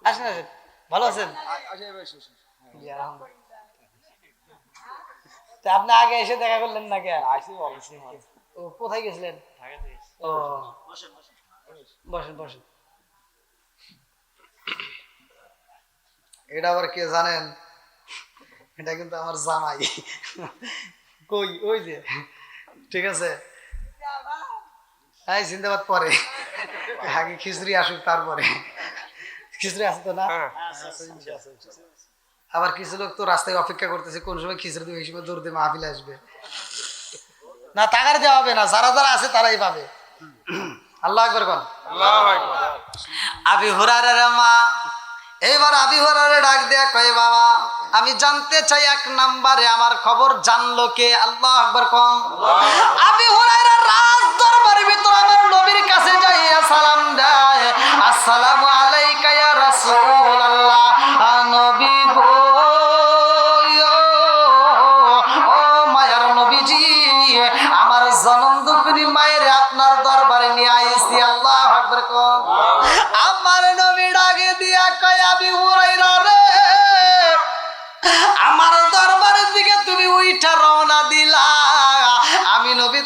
আসেন আসেন, ভালো আছেন? আপনি আগে এসে দেখা করলেন না কে? ও কোথায় গেছিলেন? ও বসেন বসেন। এটা আবার কে জানেন? এটা কিন্তু আমার জামাই। কই ওই যে, ঠিক আছে, এই জিন্দাবাদ পরে, আগে খিচুড়ি আসুক তারপরে। খিচুড়ি আসতো না? আবার কিছু লোক তো রাস্তায় অপেক্ষা করতেছে কোন সময় খিচুড়ি দেবে, এই সময় দৌড় দিয়ে মাহফিলে আসবে না। টাকার দেওয়া হবে না, যারা যারা আছে তারাই পাবে। আল্লাহু আকবার। কোন আবি হুরায়রার মা এইবার আবি হুরায়রা ডাক দেয়া কয় বাবা আমি জানতে চাই এক নম্বরে আমার খবর জানলো কে? আল্লাহু আকবার। কোন আবি হুরায়রা রাজ দরবারের ভিতর আমার নবীর কাছে যাইয়া সালাম দেয়, আসসালামু আলাইকা ইয়া রাসূলুল্লাহ।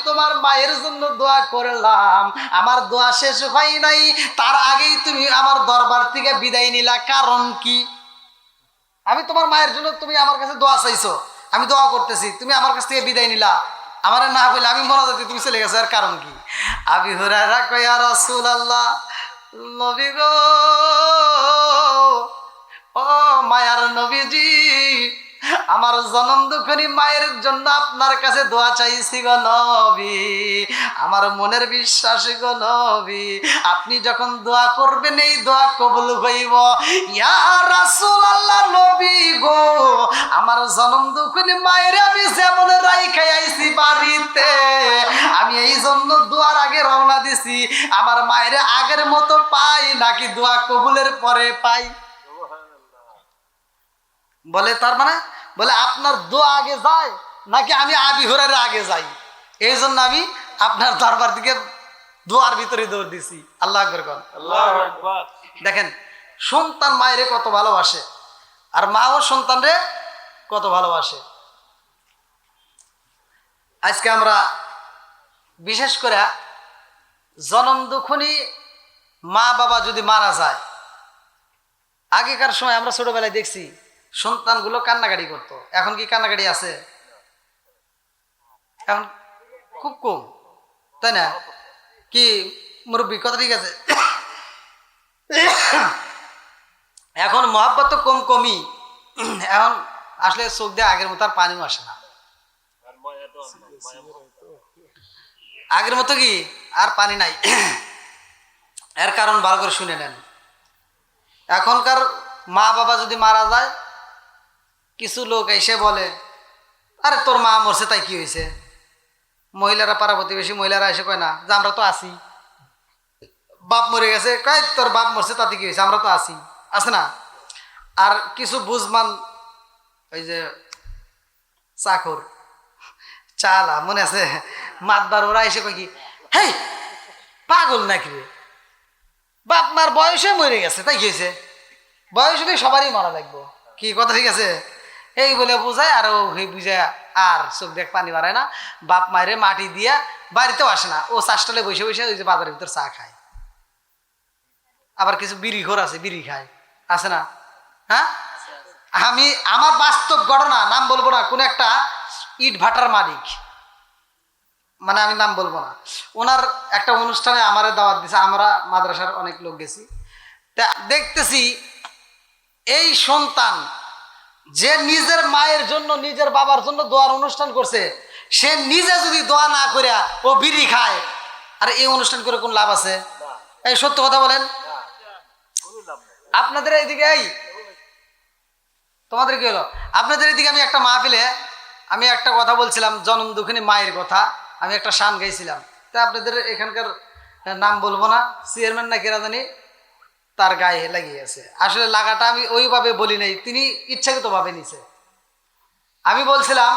তোমার মায়ের জন্য দোয়া করলাম, আমার দোয়া শেষ হয় নাই, তার আগেই তুমি আমার দরবার থেকে বিদায় নিলা, কারণ কি? আমি তোমার মায়ের জন্য, তুমি আমার কাছে দোয়া চাইছো, আমি দোয়া করতেছি, তুমি আমার কাছ থেকে বিদায় নিলা, আমার না বলে আমি মোনাজাতে তুমি চলে গেছো, এর কারণ কি? আবি হুরায়রা কয়, ইয়া রাসূলুল্লাহ, নবী গো, ও মায়ার নবীজি, আমার জনম দুঃখিনী মায়ের জন্য আপনার কাছে দোয়া চাইছি গো নবী, আমার মনের বিশ্বাস গো নবী, আপনি যখন দোয়া করবেন এই দোয়া কবুল হইব। ইয়া রাসূলুল্লাহ, নবী গো, আমার জনম দুঃখিনী মায়ের আমি যেমন রাইখাই আইছি বাড়িতে, আমি এই জন্য দোয়ার আগে রওনা দিছি, আমার মায়ের আগের মতো পাই নাকি দোয়া কবুলের পরে পাই? বলে তার মানে, বলে আপনার দোয়া আগে যায় নাকি আমি আবি হুরায়রা আগে যাই, এই জন্য আমি আপনার দরবার দিকে দোয়ার ভিতরে দৌড় দিছি। আল্লাহু আকবার কোন। আল্লাহু আকবার। দেখেন সন্তান মায়ের কত ভালোবাসে, আর মাও সন্তানরে কত ভালোবাসে। আজকে আমরা বিশেষ করে জনম দুঃখিনী মা বাবা যদি মারা যায়, আগেকার সময় আমরা ছোটবেলায় দেখছি সন্তানগুলো কান্নাকাটি করতো, এখন কি কান্নাকাটি আছে? এখন খুব কম, তাই না? কি মুরব্বী কথা ঠিক আছে? এখন মহাব্বত তো কমই, এখন আসলে চোখ দিয়ে আগের মতো আর পানিও আসে না, আগের মতো কি আর পানি নাই। এর কারণ ভালো করে শুনে নেন। এখনকার মা বাবা যদি মারা যায়, কিছু লোক এসে বলে, আরে তোর মা মরছে তাই কি হয়েছে? মহিলারা, পাড়া প্রতিবেশী মহিলারা এসে কয় না যে আমরা তো আছি, বাপ মরে গেছে, কয় তোর বাপ মরছে তাতে কি হয়েছে, আমরা তো আছি, আছে না? আর কিছু বুঝমান ওই যে চাকর চালা মনে আছে মাতবার, ওরা এসে কয় কি, হেই পাগল নাকি রে, বাপ মার বয়সে মরে গেছে তাই কি হয়েছে, বয়স হলে সবারই মারা লাগবো, কি কথা ঠিক আছে? এই বলে বুঝায়, আর ওই বুঝায় আর চোখ দেখ পানি বাড়ায় না, বাপ মায়ের মাটি দিয়া বাড়িতেও আসে না, ও চাষটালে বসে বসে ওই যে বাজারের ভিতর চা খায়। আবার কিছু বিড়ি ঘোর আছে, বিড়ি খায়, আছে না? হ্যাঁ, আমি আমার বাস্তব ঘটনা, নাম বলবো না, কোন একটা ইট ভাটার মালিক, মানে আমি নাম বলবো না, ওনার একটা অনুষ্ঠানে আমারে দাওয়াত দিছে, আমরা মাদ্রাসার অনেক লোক গেছি, তা দেখতেছি এই সন্তান যে নিজের মায়ের জন্য, নিজের বাবার জন্য দোয়ার অনুষ্ঠান করছে, সে নিজে যদি দোয়া না করে ও বিড়ি খায়, আর এই অনুষ্ঠান করে কোন লাভ আছে? এই সত্য কথা বলেন। আপনাদের এইদিকে, এই তোমাদের কি হলো, আপনাদের এইদিকে আমি একটা মাহফিলে আমি একটা কথা বলছিলাম, জনম দুঃখিনী মায়ের কথা, আমি একটা শান গাইছিলাম, তা আপনাদের এখানকার নাম বলবো না, চেয়ারম্যান না কেরা জানি তার গায়ে লাগিয়ে আছে, আসলে লাগাটা আমি ওইভাবে বলি নাই, তিনি ইচ্ছাকৃত ভাবে নিছে। আমি বলছিলাম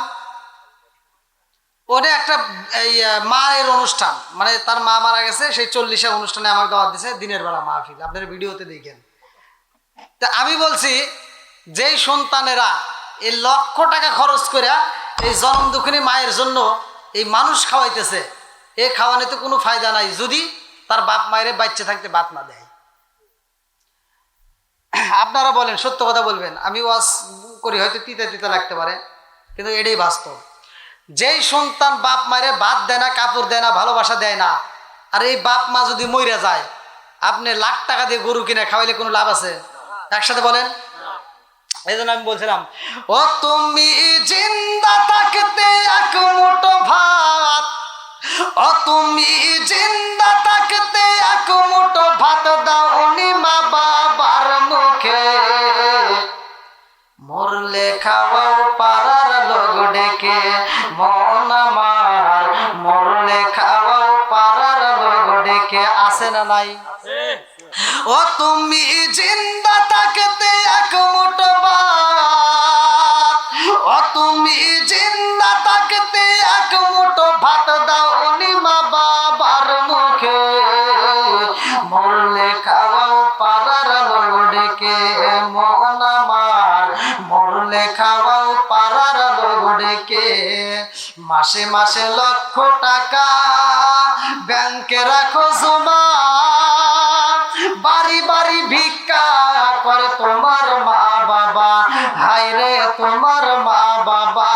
ওটা একটা এই মায়ের অনুষ্ঠান, মানে তার মা মারা গেছে, সেই 40 অনুষ্ঠানে আমাকে দাওয়াত দিছে, দিনের বেলা মাহফিল, আপনারা ভিডিওতে দেখেন। তা আমি বলছি, যেই সন্তানেরা এই লক্ষ টাকা খরচ করে এই জনম দুঃখিনী মায়ের জন্য এই মানুষ খাওয়াইতেছে, এই খাওয়ানোতে কোনো ফায়দা নাই যদি তার বাপ মায়ের বাচ্চা থাকতে বাদ না দেয়। আপনারা বলেন, সত্য কথা বলবেন, আমি ওয়াজ করি হয়তো তিতা তিতা লাগতে পারে, কিন্তু এটাই বাস্তব। যেই সন্তান বাপ মায়ের ভাত দেয় না, কাপড় দেয় না, ভালোবাসা দেয় না, আর এই বাপ মা যদি মরে যায়, আপনি লাখ টাকা দিয়ে গরু কিনে খাওয়াইলে কোনো লাভ আছে? একসাথে বলেন। এই জন্য আমি বলছিলাম, ও তুমি জিন্দা থাকতে এক মুঠো ভাত, ও তুমি জিন্দা থাকতে এক মুঠো ভাত দাওনি মা বাবার মুখে, মরলে খাওয়াও পাড়ার লোক ডেকে, মন আমার মরলে খাওয়াও পাড়ার লোক ডেকে, আছে না নাই? ও তুমি জিন্দা থাকতে এক মুঠো ভাত, ও তুমি জিন্দা থাকতে এক মুঠো ভাত দাওনি মা বাবার মুখে, মরলে খাওয়াও পাড়ার লোক ডেকে, মন আমার মরলে খাওয়াও পাড়ার লোক ডেকে, মাসে মাসে লক্ষ টাকা ব্যাংকে রাখো জমা, বাড়ি বাড়ি ভিক্ষা করে তোমার মা বাবা, হায়রে তোমার মা বাবা।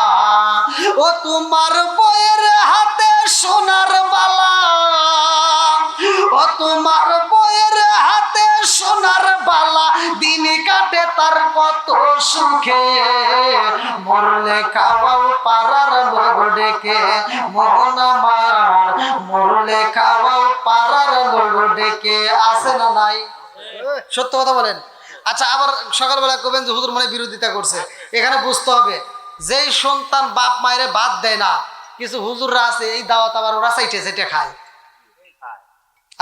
ও তোমার বউয়ের হাতে সোনার বালা, ও তোমার বউয়ের হাতে সোনার বালা, দিন কাটে তার কত সুখে, মরলে খাওয়াও পাড়ার লোক ডেকে, মোহন আমার মরলে খাওয়াও পাড়ার লোক ডেকে। আছে না নাই? সত্য কথা বলেন। আচ্ছা, আবার সকালবেলা কবেন যে হুজুর মানে বিরোধিতা করছে। এখানে বুঝতে হবে, যেই সন্তান বাপ মায়ের বাদ দেয় না, কিছু হুজুররা আছে এই দাওয়াত আবার ওরা চাইটে চাইটে খায়।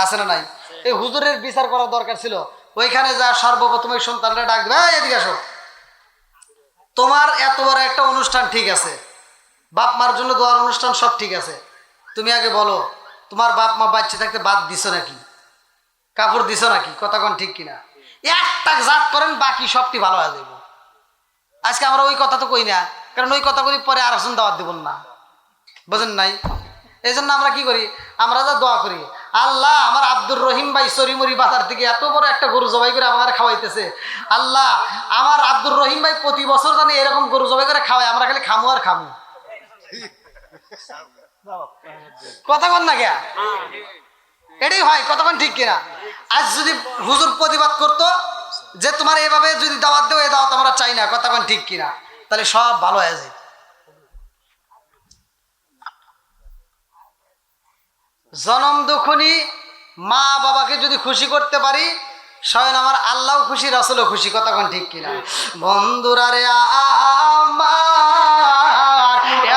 আছে না নাই? এই হুজুরের বিচার করা দরকার ছিল। ওইখানে যা সর্বপ্রথম ওই সন্তানরা ডাক দেবে, এদিকে আসো, তোমার এত বড় একটা অনুষ্ঠান ঠিক আছে, বাপ মার জন্য দোয়ার অনুষ্ঠান সব ঠিক আছে, তুমি আগে বলো তোমার বাপ মা বাচ্চা থাকতে বাদ দিছ নাকি, কাপড় দিছ নাকি, কথা কোন ঠিক কিনা? একটা জাত করেন, বাকি সবটি ভালো হয়ে যাবে। আজকে আমরা ওই কথা তো কই না, কারণ ওই কথা করি পরে আর একজন দাওয়াত দেব না, বুঝেন নাই? এই জন্য আমরা কি করি, আমরা যা দোয়া করি, আল্লাহ আমার আব্দুর রহিম ভাই সরিমরি বাজার থেকে এত বড় একটা গরু জবাই করে আমার খাওয়াইতেছে, আল্লাহ আমার আব্দুর রহিম ভাই প্রতি বছর জানি এরকম গরু জবাই করে খাওয়াই, আমরা খালি খামু আর খামু। কথা কন না কে? এটাই হয়, কতক্ষণ ঠিক কিনা? আজ যদি হুজুর প্রতিবাদ করতো যে তোমার এভাবে যদি দাওয়াত দেও, এই দাওয়াত আমরা চাই না, কতক্ষণ ঠিক কিনা, তাহলে সব ভালো হয়ে যায়। জনম দুঃখনী মা বাবাকে যদি খুশি করতে পারি, স্বয়ং আমার আল্লাহও খুশি, রাসূলও খুশি, কতক্ষণ ঠিক কিনা? বন্ধুরা রে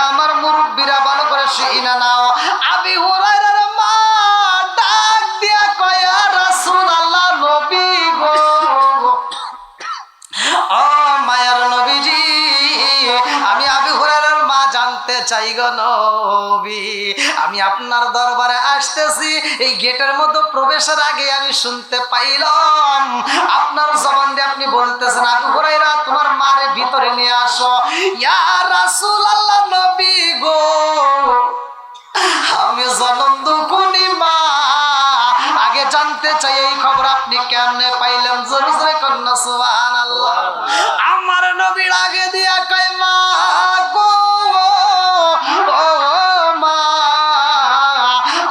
আমার মুরব্বীরা ভালো করে শুইনা নাও, আবি হুরায়রার মা ডাক দিয়া কয়, ইয়া রাসূলুল্লাহ, নবী গো, ও মায়ার নবীজি, আমি আবি হুরায়রার মা জানতে চাই গো নবী, আমি আপনার দরবারে আসতেছি, এই গেটের মধ্যে প্রবেশের আগে আমি শুনতে পাইলাম আপনার জবান দিয়ে আপনি বলতেছেন, আবু হুরায়রা তোমার মারে ভিতরে নিয়ে আসো। ইয়া রাসূলুল্লাহ, নবী গো, আমি জনম দুঃখনী মা, আগে জানতে চাই এই খবর আপনি কেমনে পাইলেন? জোরে জোরে কন্যা সুবহানাল্লাহ। আমার নবীর আগে দিয়া কয়, মা গো, ও মা,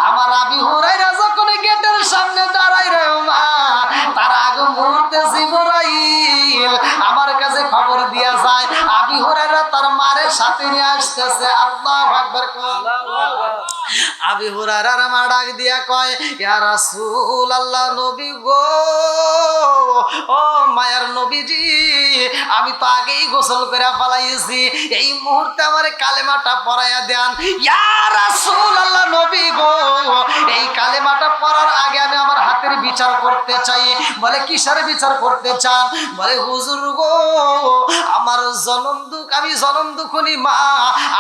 আমার আবি হুরায়রা যখন গেটের সামনে দাঁড়াই রে মা, তার আগে মুহূর্তে জিবরাইল আমার কাছে খবর দিয়া যায়, আবি হুরায়রা তার মারের সাথে নিয়ে আসতেছে। আল্লাহু আকবার। আবি হুরায়রার মা ডাক দিয়া কয়, ইয়া রাসূলুল্লাহ, নবী গো, ও মায়ার নবীজি, আমি তো আগেই গোসল করে পালাইছি, এই মুহূর্তে আমার কালেমাটা পড়াইয়া দেন। ইয়া রাসূলুল্লাহ, নবী গো, এই কালেমাটা পড়ার আগে আমি আমার হাতের বিচার করতে চাই। বলে কিসের বিচার করতে চান? বলে হুজুর গো, আমার জনম দুঃখ, আমি জনম দুঃখনী মা,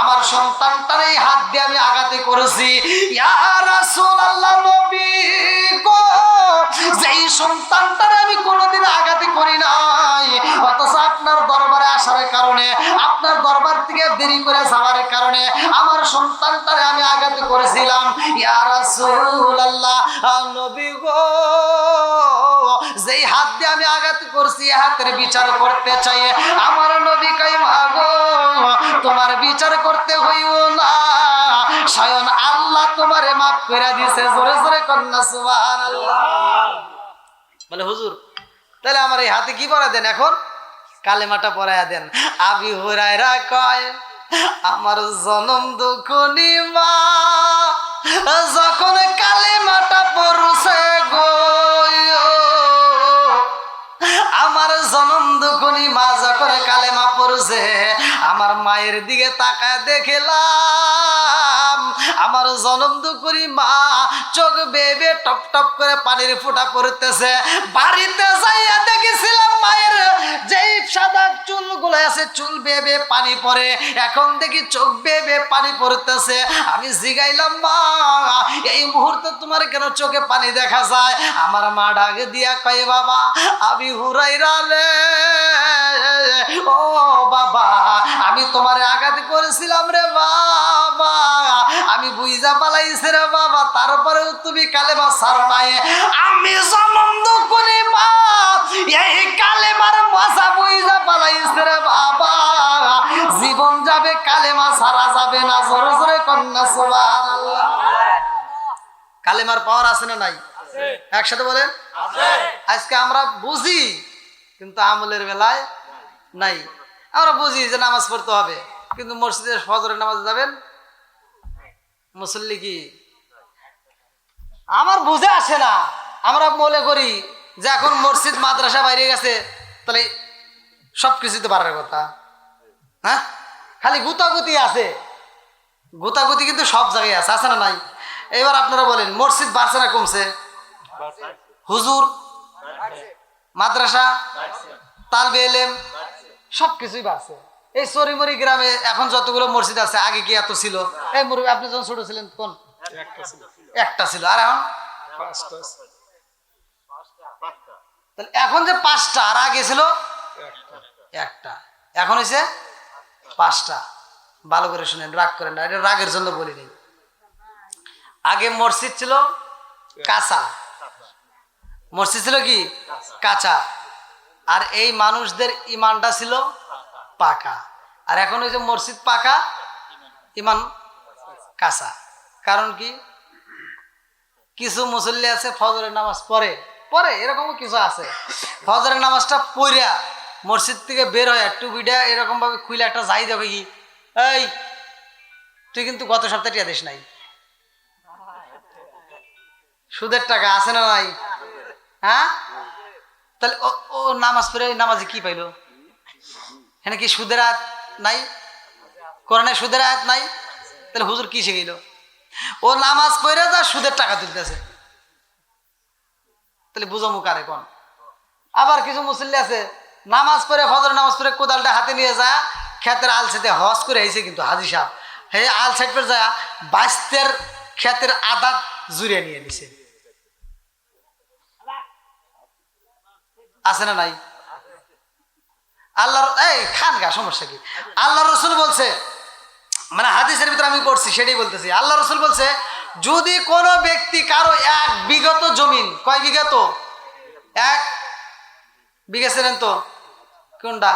আমার সন্তানটার এই হাত দিয়ে আমি আঘাতে করেছি। ইয়া রাসূলুল্লাহ, নবী গো, যেই সন্তানটার আমি কোনোদিন আঘাতে করি নাই, অথচ আপনার দরবারে আসার কারণে, আপনার দরবার থেকে দেরি করে যাওয়ার কারণে আমার সন্তানটারে আমি আঘাতে করেছিলাম। ইয়া রাসূলুল্লাহ, নবী গো, যেই হাত দিয়ে আমি আঘাত করছি, হাতের বিচার করতে চাই। আমার নবী কয়, মা গো, তোমার বিচার করতে হইও না, স্বয়ং আল্লাহ তোমারে মাফ করে দিয়েছে। জোরে জোরে কন্যা সুবহানাল্লাহ। বলে হুজুর, তাহলে আমার এই হাতে কি পড়া দেন, এখন কালেমাটা পড়াইয়া দেন। আবি হুরায়রা কয়, আমার জনম দুঃখনী মা যখন কালেমাটা পড়ছে গো, আমার জনম দুঃখনী মা যখন কালেমা পড়ছে, আমার মায়ের দিকে তাকায় দেখলাম আমার জনম দুঃখনী মা চোখ বেবে টপ টপ করে পানির ফোঁটা পড়তেছে। বাড়িতে যাইয়া দেখেছিলাম মায়ের যেই সাদা চুলগুলো আছে, চুল বেবে পানি পড়ে, এখন দেখি চোখ বেবে পানি পড়তেছে। আমি জিগাইলাম, মা এই মুহূর্তে তোমার কেন চোখে পানি দেখা যায়? আমার মা ডাক দিয়া কয়, বাবা, আবি হুরায়রা রে, ও বাবা, আমি আমি তোমারে আঘাত করেছিলাম রে বাবা, আমি বুঝা পালাইছি রে বাবা, তারপরেও তুমি কালেমা ছাড়ো নাই। আমি জনন্দ করে মা এই কালেমার মজা বুঝা পালাইছি রে বাবা, জীবন যাবে কালেমা ছাড়া যাবে না। জোরে জোরে কন্যা সুবহানাল্লাহ। কালেমার পাওয়ার আছে না নাই? একসাথে বলেন। আজকে আমরা বুঝি কিন্তু আমলের বেলায় নাই। আমরা বুঝি যে নামাজ পড়তে হবে, কিন্তু মসজিদের ফজরের নামাজে যাবেন মুসল্লি কি আমার বুঝে আসে না। আমরা মনে করি যে এখন মসজিদ মাদ্রাসা বাইরে গেছে তাহলে সবকিছু তো পারার কথা। হ্যাঁ, খালি গুতাগুতি আছে, গুতাগুতি কিন্তু সব জায়গায় আছে, আছে না নাই? এবার আপনারা বলেন মসজিদ বাড়ছে না কমছে? হুজুর, মাদ্রাসা, তালবে এলেম সবকিছুই বাড়ছে। এই চরিমরি গ্রামে এখন যতগুলো মসজিদ আছে, আগে কি এত ছিল? এই মুরব্বী আপনি যখন ছোট ছিলেন কোন একটা ছিল, আর এখন তাহলে এখন যে 5টা, আর আগে ছিল একটা, এখন হয়েছে 5টা। ভালো করে শুনেন, রাগ করেন না, এটা রাগের জন্য বলি নাই। আগে মসজিদ ছিল কাঁচা, মসজিদ ছিল কি কাঁচা, আর এই মানুষদের ইমানটা ছিল পাকা। আর এখন ওই যে মসজিদ পাকা, ইমান কাঁচা। কারণ কি, কিছু মুসল্লি আছে ফজরের নামাজ পড়ে পড়ে, এরকমও কিছু আছে ফজরের নামাজটা পড়িয়া মসজিদ থেকে বের হয় টুপিটা এরকম ভাবে খুলে একটা যাই দেখে কি, এই তুই কিন্তু গত সপ্তাহে টিয়া দিস নাই, সুদের টাকা আছে না নাই? হ্যাঁ, তাহলে ও নামাজ পড়ে নামাজে কি পাইলো? হ্যাঁ, কি সুদের আয়াত নাই? কোরআনে সুদের আয়াত নাই? তাহলে হুজুর কি শিখিল? ও নামাজ পড়ে যা সুদের টাকা তুলতেছে, তাহলে বুঝো মুখ আরে কোন। আবার কিছু মুসল্লি আছে নামাজ পড়ে ফজর নামাজ পড়ে কোদালটা হাতে নিয়ে যায় ক্ষেতের আলসেতে হজ করে আইছে, কিন্তু হাজি সাহেব হে আল সাইড পর যায় বাইস্তের ক্ষেতের আদাত জুড়ে নিয়ে নিছে, আছে না নাই? আল্লাহর এই খান গা সমস্যা কি? আল্লাহ রসুল বলছে, মানে হাদিসের ভিতরে আমি পড়ছি সেটাই বলতেছি। আল্লাহ রসুল বলছে, যদি কোনো ব্যক্তি কারো 1 বিঘত জমিন, কয় বিঘত? 1 বিঘা ছিলেন তো কোনটা?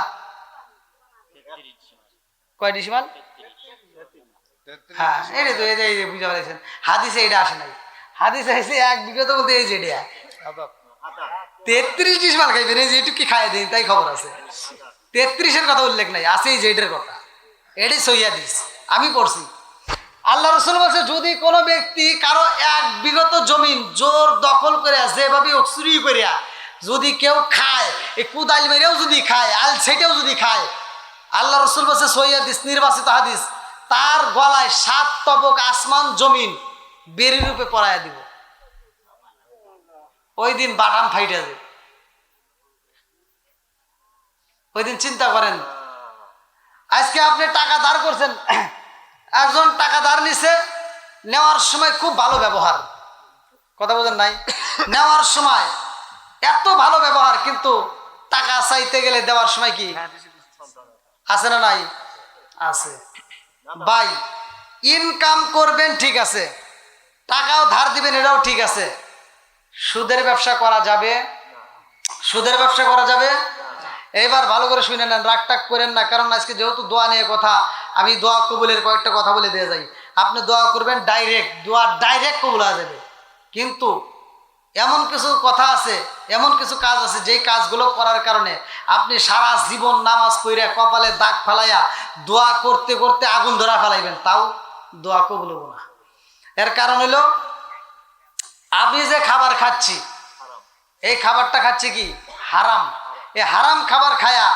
কয় ডিসিমাল? হ্যাঁ, এটা তো এই যে বুঝা পারছেন, হাদিসে এটা আসে নাই। হাদিসে এসে 1 বিঘত বলতে এই যে 33 ডিসিমাল খাইবেন, এই যে এটুকু খাইয়ে দিন তাই খবর আছে। 33-এর কথা উল্লেখ নাই, আছে এই যে এটার কথা, এটাই সহি হাদিস, আমি পড়ছি। আল্লাহ রসুল বলছে, যদি কোনো ব্যক্তি কারো 1 বিঘত জমিন জোর দখল করে যেভাবে চুরি করিয়া যদি কেউ খায়, এই কুদাল মেরেও যদি খায়, আল সেটাও যদি খায়, আল্লাহ রসুল বলছে সহি হাদিস, নির্বাচিত হাদিস, তার গলায় 7 তবক আসমান জমিন বেরি রূপে পরাইয়া দিব। ওই দিন বাটাম ফাইটে যাবে। ওই দিন চিন্তা করেন, আজকে আপনি টাকা ধার করছেন, একজন টাকা ধার নিছে, নেওয়ার সময় খুব ভালো ব্যবহার, কথা বোঝেন নাই? নেওয়ার সময় এত ভালো ব্যবহার, কিন্তু টাকা চাইতে গেলে দেওয়ার সময় কি আছে না নাই? আছে। ভাই, ইনকাম করবেন ঠিক আছে, টাকাও ধার দিবেন এটাও ঠিক আছে, সুদের ব্যবসা করা যাবে? সুদের ব্যবসা করা যাবে? এবার ভালো করে শুনে নেন, রাগ টাগ করেন না, কারণ আজকে যেহেতু দোয়া নিয়ে কথা, আমি দোয়া কবুলের কয়েকটা কথা বলে দিয়ে যাই। আপনি দোয়া করবেন ডাইরেক্ট, দোয়া ডাইরেক্ট কবুল হয়ে যাবে। কিন্তু এমন কিছু কথা আছে, এমন কিছু কাজ আছে, যেই কাজগুলো করার কারণে আপনি সারা জীবন নামাজ পড়ে কপালে দাগ ফেলাইয়া দোয়া করতে করতে আগুন ধরা ফেলাইবেন, তাও দোয়া কবুল হবো না। এর কারণ হলো, আমি যে খাবার খাচ্ছি, এই খাবারটা খাচ্ছি কি হারাম। এই হারাম খাবার খায়া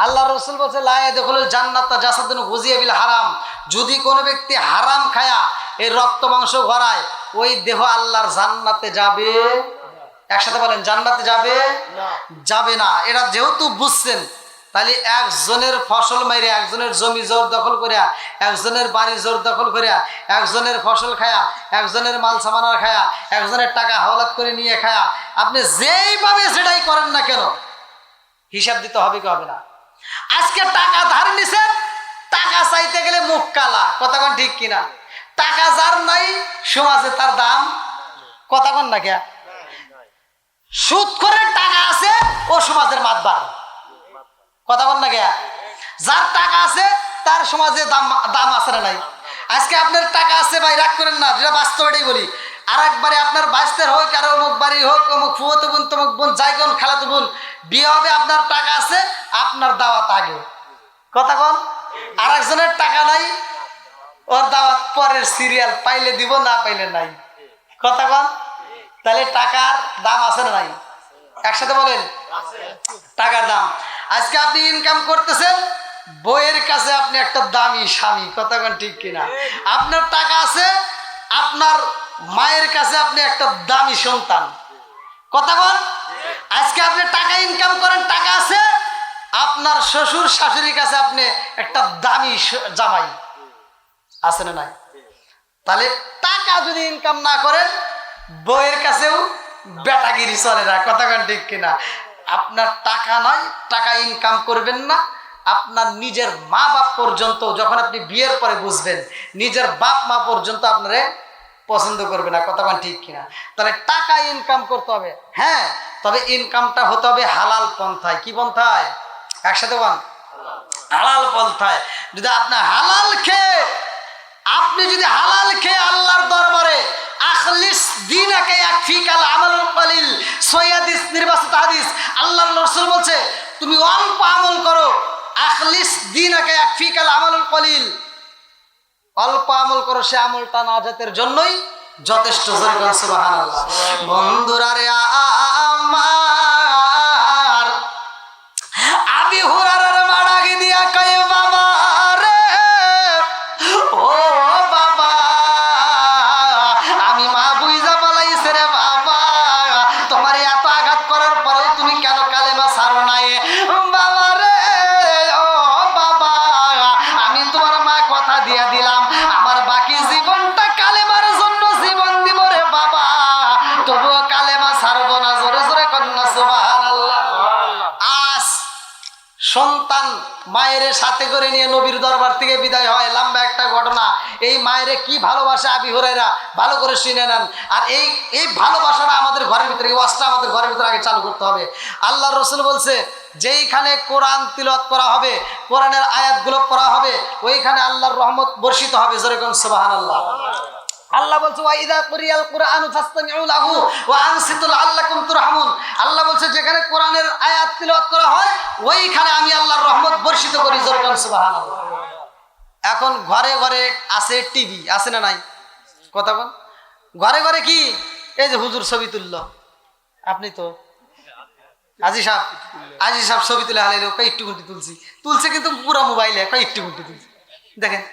আল্লাহ রসুল বলছে, লা ইয়াদখুলুল জান্নাতা জাসাদুন গুযিয়া বিল হারাম, যদি কোনো ব্যক্তি হারাম খায়া এই রক্ত মাংস গড়ায়, ওই দেহ আল্লাহর জান্নাতে যাবে? একসাথে বলেন, জান্নাতে যাবে? যাবে না। এটা যেহেতু বুঝছেন, তাহলে একজনের ফসল মাইরে, একজনের জমি জোর দখল করিয়া, একজনের বাড়ি জোর দখল করিয়া, একজনের ফসল খায়া, একজনের মাল সামানার খায়া, একজনের টাকা হাওলাত করে নিয়ে খায়া, আপনি যেইভাবে সেটাই করেন না কেন, হিসাব দিতে হবে কি হবে না? আজকে টাকা ধার নিছেন, টাকা চাইতে গেলে মুখ কালা, কথা কোন ঠিক কিনা? টাকা যার নাই সমাজে তার দাম, কথা কোন না কে? সুদ করে টাকা আছে ও সমাজের মাতবার, কথা কোন না কে? যার টাকা আছে তার সমাজে দাম দাম আছে না নাই? আজকে আপনার টাকা আছে ভাই, রাগ করেন না, যেটা বাস্তব এটাই বলি। আর একবারে আপনার বাইস্তের হোক আর অমুক বাড়ি হোক, অমুক ফুয়তো বোন তমুক বোন যাই কোন খালাতো বোন বিয়ে হবে, আপনার টাকা আছে, আপনার দাওয়াত আগে, কথা কন। আর একজনের টাকা নাই, ওর দাওয়াত পরের সিরিয়াল, পাইলে দিব না পাইলে নাই, কথা কন। তাহলে টাকার দাম আছে না নাই? একসাথে বলেন, টাকার দাম। আজকে আপনি ইনকাম করতেছেন, বইয়ের কাছে আপনি একটা দামি স্বামী, কথা কোন ঠিক কিনা? আপনার টাকা আছে, আপনার মায়ের কাছে আপনি একটা দামি সন্তান, কথা বল। আজকে আপনি টাকা ইনকাম করেন, টাকা আছে, আপনার শ্বশুর শাশুড়ির কাছে আপনি একটা দামি জামাই, আছে না নাই? তাহলে টাকা যদি ইনকাম না করেন, বইয়ের কাছেও বেটাগিরি চলে না, কথা কোন ঠিক কিনা? আপনার টাকা নাই, টাকা ইনকাম করবেন না, আপনার নিজের মা বাপ পর্যন্ত যখন আপনি বিয়ের পরে বুঝবেন, নিজের বাপ মা পর্যন্ত আপনারে পছন্দ করবে না, কথা কোন ঠিক কিনা? তাহলে টাকা ইনকাম করতে হবে, হ্যাঁ, তবে ইনকামটা হতে হবে হালাল পন্থায়। কি পন্থায়? একসাথে বল, হালাল পন্থায়। যদি আপনি হালাল খেয়ে, আপনি যদি হালাল খেয়ে আল্লাহর দরবারে আখলিস দীনাকা ইয়াকফিকাল আমালুল কলিল, সহিহ হাদিস, নির্বাচিত হাদিস, আল্লাহর রাসূল বলছে তুমি অল্প আমল করো, আখলিস দীনাকা ইয়াকফিকাল আমালুল কলিল, অল্প আমল করো, সে আমলটা নাজাতের জন্যই যথেষ্ট। সুবহানাল্লাহ। বন্ধুরা রে আমার, আবি হুরায়রার মাড়াগি দিয়া কয় বাবা রে, ও বাবা, আমি মা বুইজা বলাইছে রে বাবা, তোমার এত আঘাত করার পরেও তুমি কেন কালেমা ছাড়ো নাই? বাবা রে, ও বাবা, আমি তোমার মা কথা দিয়া দিলাম, আমার বাকি জীবনটা কালেমার জন্য জীবন দিব রে বাবা, তবুও কালেমা ছাড়বো না। জোরে জোরে কন্যা সুবহানাল্লাহ। আজ সন্তান মায়ের সাথে করে নিয়ে নবীর দরবার থেকে বিদায় হয়, লম্বা একটা ঘটনা। এই মায়ের কি ভালোবাসা আবি হুরায়রা, ভালো করে শুনে নেন। আর এই ভালোবাসাটা আমাদের ঘরের ভিতরে, এই ওয়াজটা আমাদের ঘরের ভিতরে আগে চালু করতে হবে। আল্লাহর রাসূল বলছে যেইখানে কোরআন তিলাওয়াত করা হবে, কোরআনের আয়াতগুলো পড়া হবে, ওইখানে আল্লাহর রহমত বর্ষিত হবে। জোরে কোন সুবহানাল্লাহ। আল্লাহ বলছে ওয়া ইযা কুরিয়াল কুরআনু ফাসতামিউ লাহু ওয়া আনসিতু লাআল্লাকুম তুরহামুন। আল্লাহ বলছে যেখানে কোরআনের আয়াত তিলাওয়াত করা হয়, ওইখানে আমি আল্লাহর রহমত বর্ষিত করি। জোরে কোন সুবহানাল্লাহ। এখন ঘরে ঘরে আছে টিভি, আছে না নাই? কথা বল। ঘরে ঘরে কি, এই যে হুজুর ছবি তুললো, আপনি তো আজি সাহেব ছবি তুলে হারাইলো, একটু ঘন্টি তুলছে কিন্তু পুরো মোবাইলে একটু ঘন্টি তুলছে, দেখেন।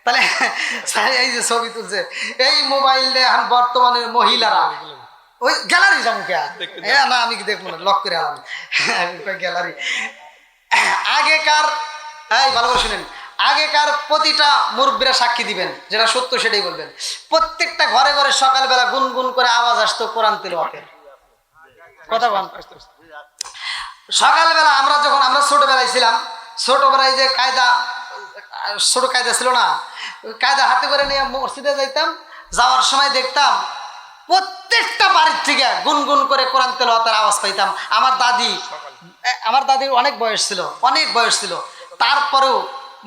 তাহলে এই যে ছবি তুলছে, এই মোবাইলে এখন বর্তমানের মহিলারা ওই গ্যালারি যাবো কে না, আমি দেখবো না, লক করে আলাম গ্যালারি। আগেকার, এই ভালো করে শুনেন, আগেকার প্রতিটা মুরব্বীরা সাক্ষী দিবেন, যেটা সত্য সেটাই বলবেন। প্রত্যেকটা ঘরে ঘরে সকালবেলা গুনগুন করে আওয়াজ আসতো কোরআন তিলাওয়াতের, কথা বল। সকালবেলা আমরা ছোটবেলায় ছিলাম, ছোটবেলায় যে কায়দা, ছোট কায়দা ছিল না, কায়দা হাতে করে নিয়ে মসজিদে যাইতাম, যাওয়ার সময় দেখতাম প্রত্যেকটা বাড়ির থেকে গুনগুন করে কোরআন তেলাওয়াতের আওয়াজ পাইতাম। আমার দাদির অনেক বয়স ছিল, তারপরেও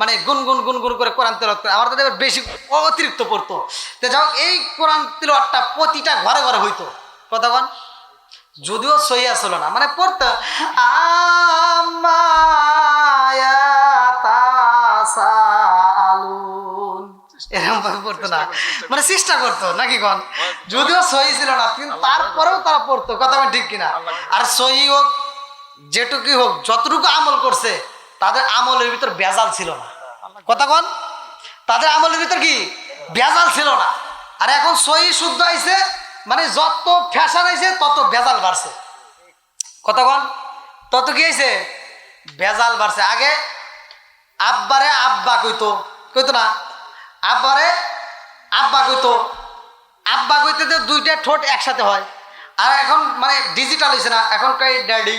মানে গুনগুন করে কোরআন তেলাওয়াত করে। আমার দাদি বেশি অতিরিক্ত পড়তো। তো যাই হোক, এই কোরআন তেলাওয়াতটা প্রতিটা ঘরে ঘরে হইতো, কথা বল। যদিও সহিয়া ছিল না, মানে পড়তো এরকম ভাবে পড়তো না, মানে চেষ্টা করতো নাকি কন, যদিও সহি ছিল না কিন্তু তারপরেও তারা পড়তো, কথা বল ঠিক কিনা? আর সহি হোক যেটুকুই হোক, যতটুকু আমল করছে তাদের আমলের ভিতর ভেজাল ছিল না, কথা কন। তাদের আমলের ভিতর কি ভেজাল ছিল না। আর এখন সহি শুদ্ধ আইছে, মানে যত ফ্যাশন আইছে তত ভেজাল বাড়ছে, কথা কন। তত কি হয়েছে? ভেজাল বাড়ছে। আগে আব্বারে আব্বা কইতো না, আব্বারে আব্বা কইতে তো দুইটা ঠোঁট একসাথে হয়। আর এখন মানে ডিজিটাল হয়েছে না, এখন কই ড্যাডি,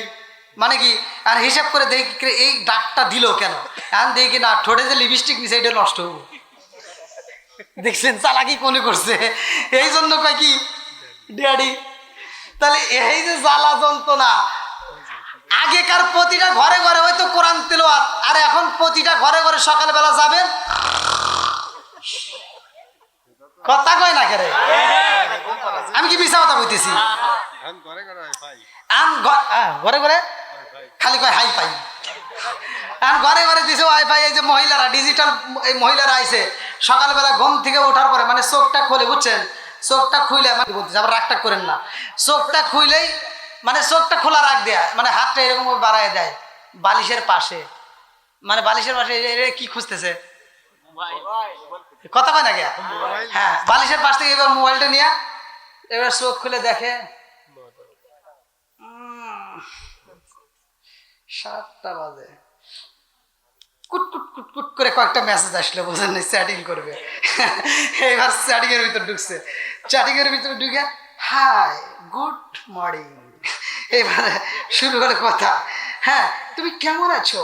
মানে কি আর হিসাব করে দেখি এই ডাকটা দিল কেন, এখন দেখি না ঠোঁটে যে লিপস্টিক নিছে এটা নষ্ট হবো। দেখছেন চালাকি কোনে করছে, এই জন্য কয় কি ড্যাডি। তাহলে এই যে জ্বালা যন্ত্রণা, আগেকার প্রতিটা ঘরে ঘরে হয়তো কোরআন তিলাওয়াত, আর এখন প্রতিটা ঘরে ঘরে সকালবেলা যাবেন কথা কয় না কেরে, আমি কি মিছা কথা কইতেছি? ঘরে ঘরে খালি কয় হাই ফাই, আর ঘরে ঘরে দিছে ওয়াইফাই। এই যে মহিলারা ডিজিটাল এই মহিলারা আইছে সকালবেলা ঘুম থেকে ওঠার পরে মানে চোখটা খোলে, বুঝছেন, চোখটা খুইলে মানে বলতেছে, আবার রাগটা করেন না, চোখটা খুইলেই মানে চোখটা খোলা রাখ দেয়া, মানে হাতটা এরকম বাড়ায় দেয় বালিশের পাশে, মানে বালিশের পাশে কি খুঁজতেছে কথা কয় না কে? হ্যাঁ, বালিশের পাশ থেকে এবার মোবাইলটা নিয়ে এবার চোখ খুলে দেখে 7টা বাজে, কুট কুট কুট কুট করে কয়েকটা মেসেজ আসলে বোঝেন না চ্যাটিং করবে। এবার চ্যাটিং এর ভিতর ঢুকছে, চ্যাটিং এর ভিতরে ঢুকে হাই গুড মর্নিং, এবার শুরু করে কথা, হ্যাঁ তুমি কেমন আছো।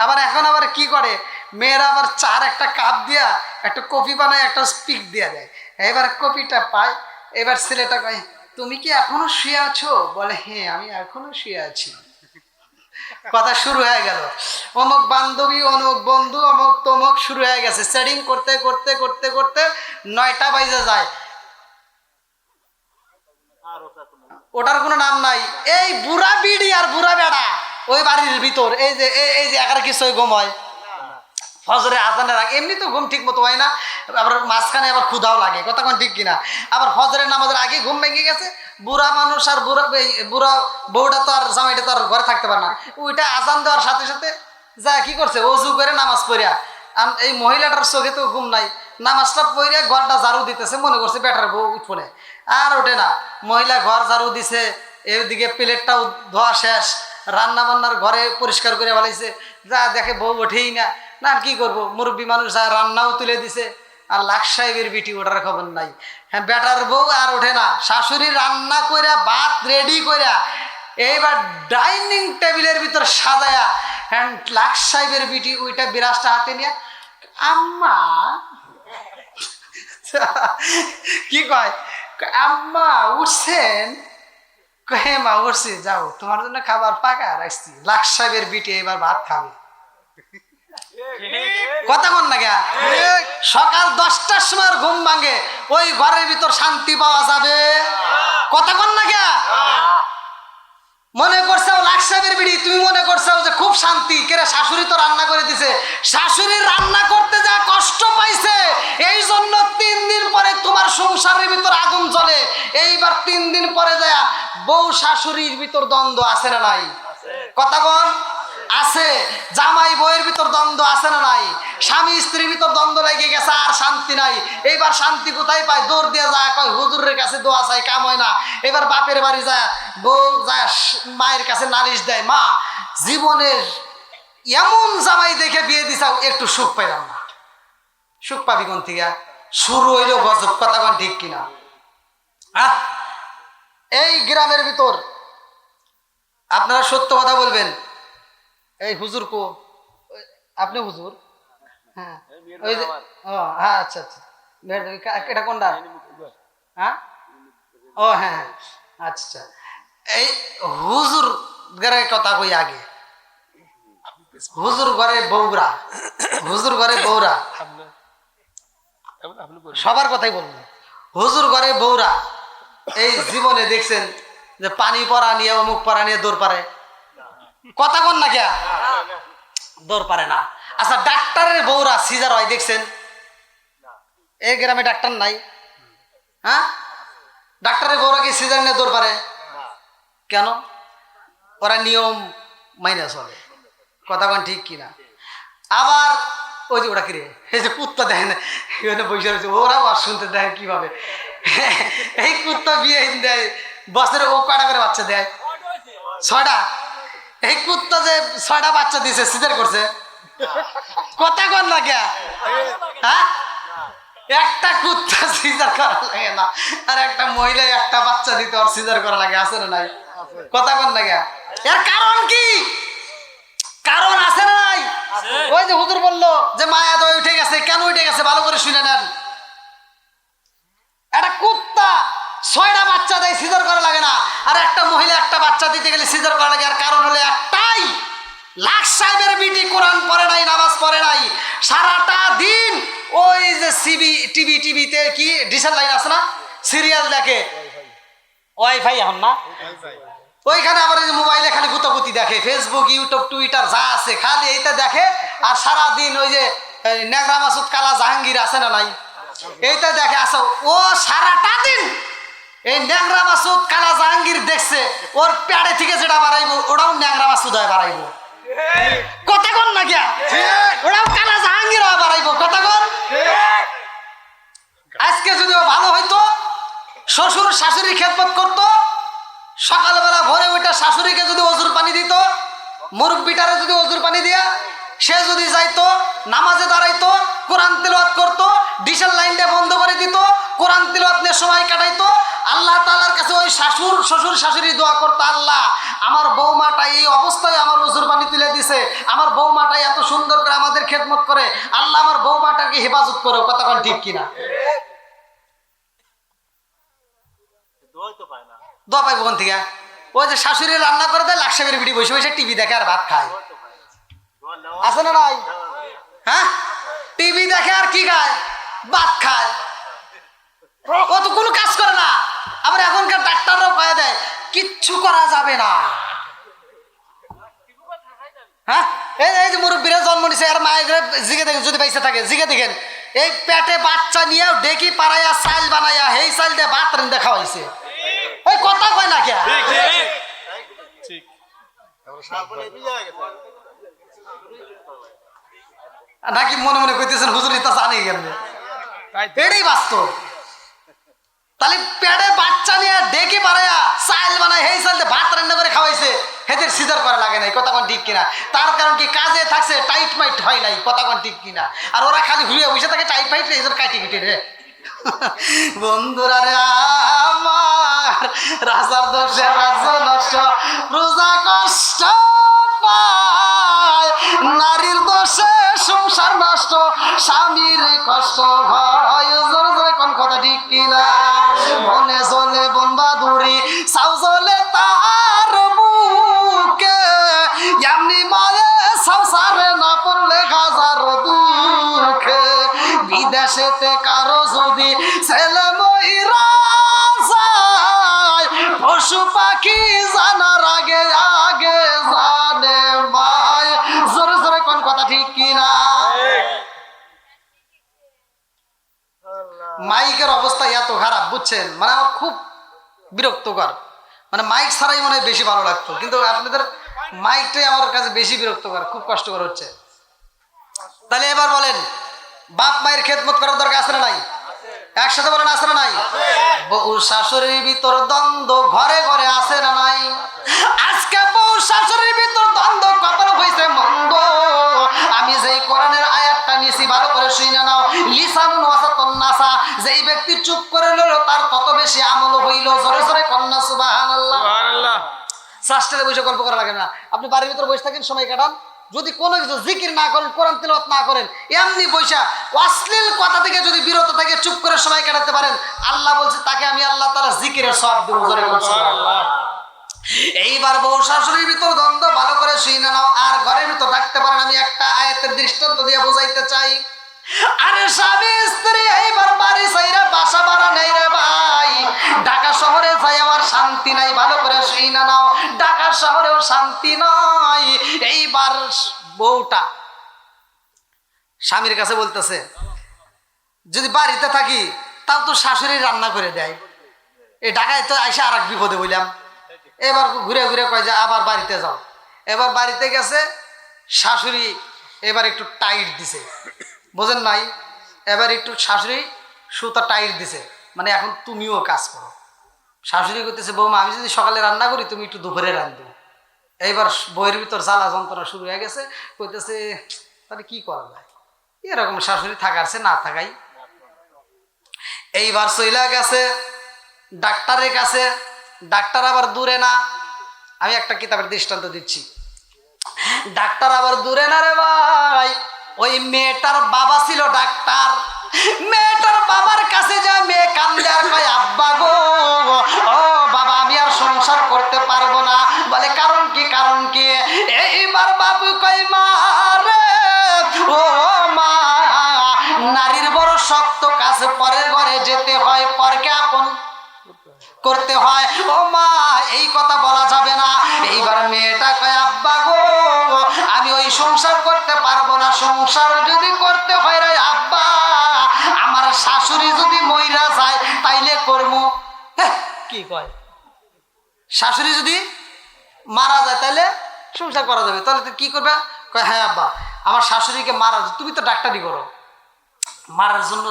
আবার এখন আবার কি করে মেয়েরা আবার চার একটা কাপ দিয়া একটা কফি বানায় একটা স্পিক দিয়া দেয়, এবার কফিটা পায়, এবার ছেলেটা কয় তুমি কি এখনো শুয়ে আছো, বলে হ্যাঁ আমি এখনো শুয়ে আছি। কথা শুরু হয়ে গেল, অমুক বান্ধবী অমুক বন্ধু অমুক তমুক শুরু হয়ে গেছে, সেটিং করতে করতে করতে করতে 9টা বাজে যায়, ওটার কোনো নাম নাই। এই বুড়া বিড়ি আর বুড়া বেড়া ওই বাড়ির ভিতর এই যে একার কিছু ঘুম হয়, ফজরে আজানের আগে এমনি তো ঘুম ঠিক মতো হয় না, আবার মাঝখানে আবার ক্ষুধাও লাগে, কথা কোন ঠিক কিনা। আবার ফজরের নামাজের আগে ঘুম ভেঙে গেছে, বুড়া মানুষ আর বুড়া বউটা তো আর জামাইটা তো আর ঘরে থাকতে পারে না, ওইটা আজান দেওয়ার সাথে সাথে যা কি করছে অজু করে নামাজ পড়িয়া, এই মহিলাটার চোখে তো ঘুম নাই, নামাজটা পড়িয়া ঘরটা ঝাড়ু দিতেছে, মনে করছে বেটার বউ উঠোনে, আর ওঠে না, মহিলা ঘর ঝাড়ু দিছে, এদিকে প্লেটটাও ধোয়া শেষ, রান্না বান্নার ঘরে পরিষ্কার করে বলাইছে, যা দেখে বউ ওঠেই না, না কি করবো মুরব্বী মানুষ যা রান্নাও তুলে দিছে, আর লাখ সাহেবের বিটি ওঠার খবর নাই। হ্যাঁ বেটার বউ আর ওঠে না, শাশুড়ি রান্না কইরা ভাত রেডি কইরা এইবার ডাইনিং টেবিলের ভিতর সাজায়া, হ্যাঁ লাখ সাহেবের বিটি ওইটা বিরাজটা হাতে নিয়ে আম্মা কি কয় আম্মা উঠছেন, হে মা উঠছি, যাও তোমার জন্য খাবার পাকা রাখছি, লাখ সাহেবের বিটি এবার ভাত খাবে। কথা কন না গা, সকাল 10টার সময় ঘুম ভাঙে, ওই ঘরের ভিতর শান্তি পাওয়া যাবে? কথা কন না গা, মনে করছো লাখ সাহেবের বিড়ি, তুমি মনে করছো যে খুব শান্তি, কেরে শাশুড়ি তো রান্না করে দিছে, শাশুড়ি রান্না করতে যা কষ্ট পাইছে এই জন্য 3 দিন পরে তোমার সংসারের ভিতর আগুন জ্বলে। এইবার 3 দিন পরে যায় বউ শাশুড়ির ভিতর দ্বন্দ্ব আছে না নাই? কথা কন আছে। জামাই বউয়ের ভিতর দ্বন্দ্ব আছে না নাই? স্বামী স্ত্রীর ভিতর দ্বন্দ্ব লেগে গেছে, আর শান্তি নাই। এইবার শান্তি কোথায় পায়? দৌড় দিয়ে যায় কয় হুজুরের কাছে দোয়া চাই, কাম হয় না। এবার বাপের বাড়ি যায়, বউ যায় মায়ের কাছে নালিশ দেয়, মা জীবনের এমন জামাই দেখে বিয়ে দিছাও একটু সুখ পাইলাম না। সুখ পাবি কোন থেকে? শুরু হইল গজব। কথা কোন ঠিক কিনা? এই গ্রামের ভিতর আপনারা সত্য কথা বলবেন। এই হুজুর কো, আপনি হুজুর? হ্যাঁ ওই যে, ও হ্যাঁ আচ্ছা আচ্ছা, এটা কোনটা? হ্যাঁ ও হ্যাঁ হ্যাঁ আচ্ছা। এই হুজুর ঘরে কথা কই আগে, হুজুর ঘরে বউরা, হুজুর ঘরে বউরা, সবার কথাই বলবো। হুজুর ঘরে বউরা এই জীবনে দেখছেন যে পানি পরা নিয়ে অমুক পরা নিয়ে দৌড় পারে? কথা কন না কে? দৌড় পারে না। আচ্ছা ডাক্তারের বউরা সিজার হয় দেখছেন? এই গ্রামে ডাক্তার নাই। হ্যাঁ ডাক্তারের বউরা কি সিজার নিয়ে দৌড় পারে? কেন? ওরা নিয়ম মাইনে চলে। কথা কন ঠিক কিনা? আবার ওই যে ওরা কিরে এই যে কুত্তা দেখেন বসে রয়েছে, ওরাও আর শুনতে দেখেন কিভাবে এই কুত্তা বিয়ে দেয় বছরে, ও কয়টা করে বাচ্চা দেয়? 6টা। এই কুত্তা যে 6টা বাচ্চা দিছে সিজার করছে। কথা কন না কে? হ্যাঁ একটা কুত্তা সিজার করা লাগে না, আর একটা মহিলা একটা বাচ্চা দিতে ওর সিজার করা লাগে, আছে না নাই? কথা কন না কে? এর কারণ কি? কারণ আছে না নাই? ওই যে হুজুর বললো যে মায়া দয় উঠে গেছে, কেন উঠে গেছে ভালো করে শুনে নেন। একটা কুত্তা 6টা বাচ্চা দেয়, সিজার করা লাগে না, আর একটা মহিলা একটা বাচ্চা দিতে গেলে সিজার করা লাগে। আর কারণ হলো একটাই, লাখ সাহেবের বিটি কোরআন পড়ে নাই, নামাজ পড়ে নাই, সারাটা দিন ওই যে টিভিতে কি ডিসেল লাইন আছে না, সিরিয়াল দেখে, ওয়াইফাই এখন না, ওইখানে আবার মোবাইলে খালি গুতাগুতি দেখে, ফেসবুক ইউটিউব টুইটার যা আছে খালি এইটা দেখে। আর সারা দিন ওই যে নেগরা মাসুদ কালা জাহাঙ্গীর আছে না নাই, এইটা দেখে। আসো ও সারাটা দিন এই নেগরা মাসুদ কালা জাহাঙ্গীর দেখছে, ওর পেটে থেকে যেটা বাড়াইবো ওটাও নেগরা মাসুদ হয় বাড়াইবো, কথা কন না কিয়া, ওটাও কালা জাহাঙ্গীর হয় বাড়াইবো, কথা কন। আজকে যদি ও ভালো হইতো, শ্বশুর শাশুড়ি খেদমত করতো, সকালবেলা ভোরে ওইটা শাশুড়িকে যদি অজুর পানি দিত, মুরব্বিটারে যদি অজুর পানি দিয়া সে যদি যাইতো নামাজে দাঁড়াইতো, কোরআন তিলাওয়াত করতো, ডিসেল লাইনটা বন্ধ করে দিত, কোরআন তিলাওয়াত নিয়ে সময় কাটাইতো, আল্লাহ তাআলার কাছে ওই শ্বশুর শাশুড়ি দোয়া করতো, আল্লাহ আমার বৌমাটা এই অবস্থায় আমার অজুর পানি তুলে দিছে, আমার বৌমাটা এত সুন্দর করে আমাদের খেদমত করে, আল্লাহ আমার বৌমাটাকে হেফাজত করো, কথা কোন ঠিক কিনা? দোয়া পাইব কোন থেকে? ওই যে শাশুড়ি রান্না করে দেয়, লাখ সাহেবের বিটি বসে বসে টিভি দেখে আর ভাত খায়, আছে না নাই? হ্যাঁ, টিভি দেখে আর কি খায়? ভাত খায়। ও তো কোনো কাজ করে না। আবার এখনকার ডাক্তাররাও কয়ে দেয় কিচ্ছু করা যাবে না। হ্যাঁ, এই যে মুরব্বীরা জন্ম নিছে আর মায়ের জিগে দেখেন, যদি বাইসে থাকে জিগে দেখেন, এই পেটে বাচ্চা নিয়ে ডেকি পাড়াইয়া চাইল বানাইয়া সেই চাইল দিয়ে ভাত রান্ধে খাওয়াইছে, ওই কথা কয় না কে? নাকি মনে মনে কইতেছেন হুজুর তা জানি কেমনে? এটাই বাস্তব। তাহলে পেটে বাচ্চা নিয়ে ডেকে পাড়াইয়া চাইল বানায় সেই চাইল দিয়ে ভাত রান্না করে খাওয়াইছে, হেদের সিজার করা লাগে নাই, কথা কোন ঠিক কিনা? তার কারণ কি কাজে থাকছে, টাইট মাইট হয় নাই, কথা কোন ঠিক কিনা? আর ওরা খালি ঘুরিয়ে বসে থাকে টাইট ফাইট এই কাটি কেটে রে। বন্ধুরা রে আমার, রাজার দোষে রাজ্য নষ্ট, প্রজা কষ্ট পায়, নারীর দোষে সংসার নষ্ট, স্বামীর কষ্ট হয়, কোন কথা ঠিক কিনা? মনে চলে বনবাদুরি, চাও চলে তার বুকে, এমনি মায়ে সংসারে না পড়লে হাজার দুঃখে, বিদেশেতে কারো যদি ছেলে মইরা যায়, পশু পাখি জানার আগে আগে জানে মায়, জোরে জোরে কোন কথা ঠিক কিনা? মাইকের অবস্থা এত খারাপ বুঝছেন, মানে আমার খুব বিরক্তকর। মানে মাইক ছাড়াই মনে হয় বেশি ভালো লাগতো, কিন্তু আপনাদের মাইকটাই আমার কাছে বেশি বিরক্তকর, খুব কষ্টকর হচ্ছে। তাহলে এবার বলেন, বাপ মায়ের খেদমত করার দরকার আছে না নাই? একসাথে বলেন আছে না নাই? বউ শাশুড়ির ভিতর দ্বন্দ্ব ঘরে ঘরে আছে না নাই? আজকে বউ শাশুড়ির ভিতর দ্বন্দ্ব কপাল হইছে মন্দ। আমি যেই কোরআনের আয়াতটা নিছি ভালো করে শুনে নাও, লিসানুন ওয়াসাতুন নাসা, যেই ব্যক্তি চুপ করে লইল তার তত বেশি আমল হইল, জোরে জোরে কন্না সুবহানাল্লাহ। সুবহানাল্লাহ। শাস্ত্রে বসে গল্প করা লাগে না, আপনি বাড়ির ভিতর বসে থাকেন, সময় কাটান, যদি কোনো কিছু জিকির না করেন, কোরআন তিলাওয়াত না করেন, এমনি বৈশা অশ্লীল কথা থেকে যদি বিরত থাকে, চুপ করে সময় কাটাতে পারেন, আল্লাহ বলছে তাকে আমি আল্লাহ তাআলা জিকিরের সওয়াব দেব, জোরে সুবহানাল্লাহ। এইবার বউ শাশুড়ির ভিতর দ্বন্দ্ব ভালো করে শুনে নাও, আর ঘরের ভিতর থাকতে পারেন। আমি একটা আয়াতের দৃষ্টান্ত দিয়ে বোঝাইতে চাই। আরে স্বামী স্ত্রী এইবার বাড়ি ছাইরা বাসা ভাড়া নেই রে ভাই, ঢাকা শহরে যাই আমার শান্তি নাই, ভালো করে শুনে নাও, ঢাকা শহরেও শান্তি নাই। এইবার বউটা স্বামীর কাছে বলতেছে, যদি বাড়িতে থাকি তাও তো শাশুড়ি রান্না করে দেয়, এই ঢাকায় তো আইসা আর এক বিপদে বললাম। এবার ঘুরে ঘুরে কয় যে আবার বাড়িতে যাও। এবার বাড়িতে গেছে, শাশুড়ি এবার একটু টাইট দিছে, বোঝেন নাই? এবার একটু শাশুড়ি সুতা টাইট দিছে, মানে এখন তুমিও কাজ করো। শাশুড়ি করতেছে, বৌমা আমি যদি সকালে রান্না করি তুমি একটু দুপুরে রান্ধো। এইবার বইয়ের ভিতর জ্বালা যন্ত্রণা শুরু হয়ে গেছে, কইতেছে তাহলে কি করা যায়, এরকম শাশুড়ি থাকারছে না থাকাই। এইবার চইলা গেছে ডাক্তারের কাছে, ডাক্তার আবার দূরে না। আমি একটা কিতাবের দৃষ্টান্ত দিচ্ছি। ডাক্তার আবার দূরে না রে ভাই, ওই মেয়েটার বাবা ছিল ডাক্তার। মেয়েটার বাবার কাছে যায়, মেয়ে কান্দে আর কয় আব্বা গো, ও বাবা আমি আর সংসার করতে পারবো না। বলে কারণ কি, কারণ কি? এইবার বাবু কয় মা রে, ও মা, নারীর বড় শক্ত কাজ, পরের ঘরে যেতে হয়, পরকে আপন করতে হয়। ও মা, এই কথা বলা যাবে না। এইবার মেয়েটা কয় আব্বা গো, আমি ওই সংসার করতে পারবো না। সংসার যদি করতে হয় রে আব্বা, আমার শাশুড়ি যদি মইরা যায় তাইলে করবো। কি কয়, শাশুড়ি যদি মারা যায় তাইলে সংসার করা যাবে, তাহলে তো কি করবে? কয় হ্যাঁ আব্বা, আমার শাশুড়িকে মারা, তুমি তো ডাক্তারি করো, মারার জন্য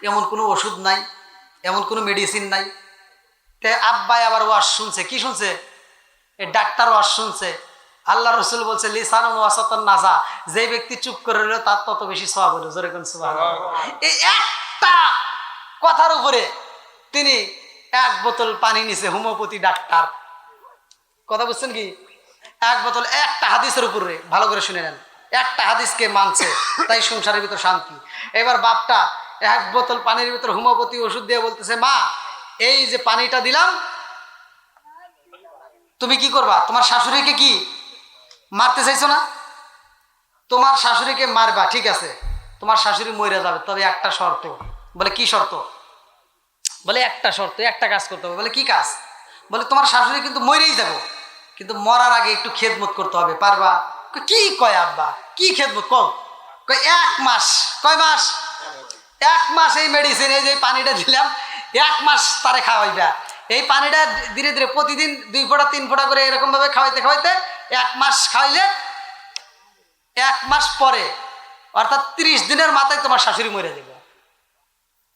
এমন কোনো ওষুধ নাই, এমন কোনো মেডিসিন নাই। তে আব্বাই আবার ওয়াজ শুনছে। কি শুনছে? এই ডাক্তার ওয়াজ শুনছে। আল্লাহ রসুল বলছে লিসানুন ওয়াসাতান নাজা, যে ব্যক্তি চুপ করে রইল তার তত বেশি সওয়াব হলো। জোরে কোন সুবহানাল্লাহ। এই একটা কথার উপরে তিনি এক বোতল পানি নিছে, হোমিওপ্যাথি ডাক্তার। কথা বুঝছেন কি? এক বোতল, একটা হাদিসের উপরে, ভালো করে শুনে নেন, একটা হাদিসকে মানছে, তাই সংসারের ভিতর শান্তি। এবার বাপটা এক বোতল পানির ভিতর হোমিওপ্যাথি ওষুধ দিয়ে বলতেছে মা, এই যে পানিটা দিলাম, তুমি কি করবা? তোমার শাশুড়িকে কি মারতে চাইছো না? তোমার শাশুড়িকে মারবা, ঠিক আছে, তোমার শাশুড়ি মরে যাবে, তবে একটা শর্ত। বলে কি শর্ত? বলে একটা শর্ত, একটা কাজ করতে হবে। বলে কি কাজ? বলে তোমার শাশুড়ি কিন্তু মরেই যাবো, কিন্তু মরার আগে একটু খেদমত করতে হবে, পারবা? কি কয় আব্বা, কি খেদমত কয় 1 মাস। কয় মাস? 1 মাস এই মেডিসিন, এই যে পানিটা দিলাম, 1 মাস তারে খাওয়াইবা। এই পানিটা ধীরে ধীরে প্রতিদিন 2 ফোঁটা 3 ফোঁটা করে এরকম ভাবে খাওয়াইতে খাওয়াইতে 1 মাস খাওয়াইলে 1 মাস পরে, অর্থাৎ 30 দিনের মাথায় তোমার শাশুড়ি মরে যাবে।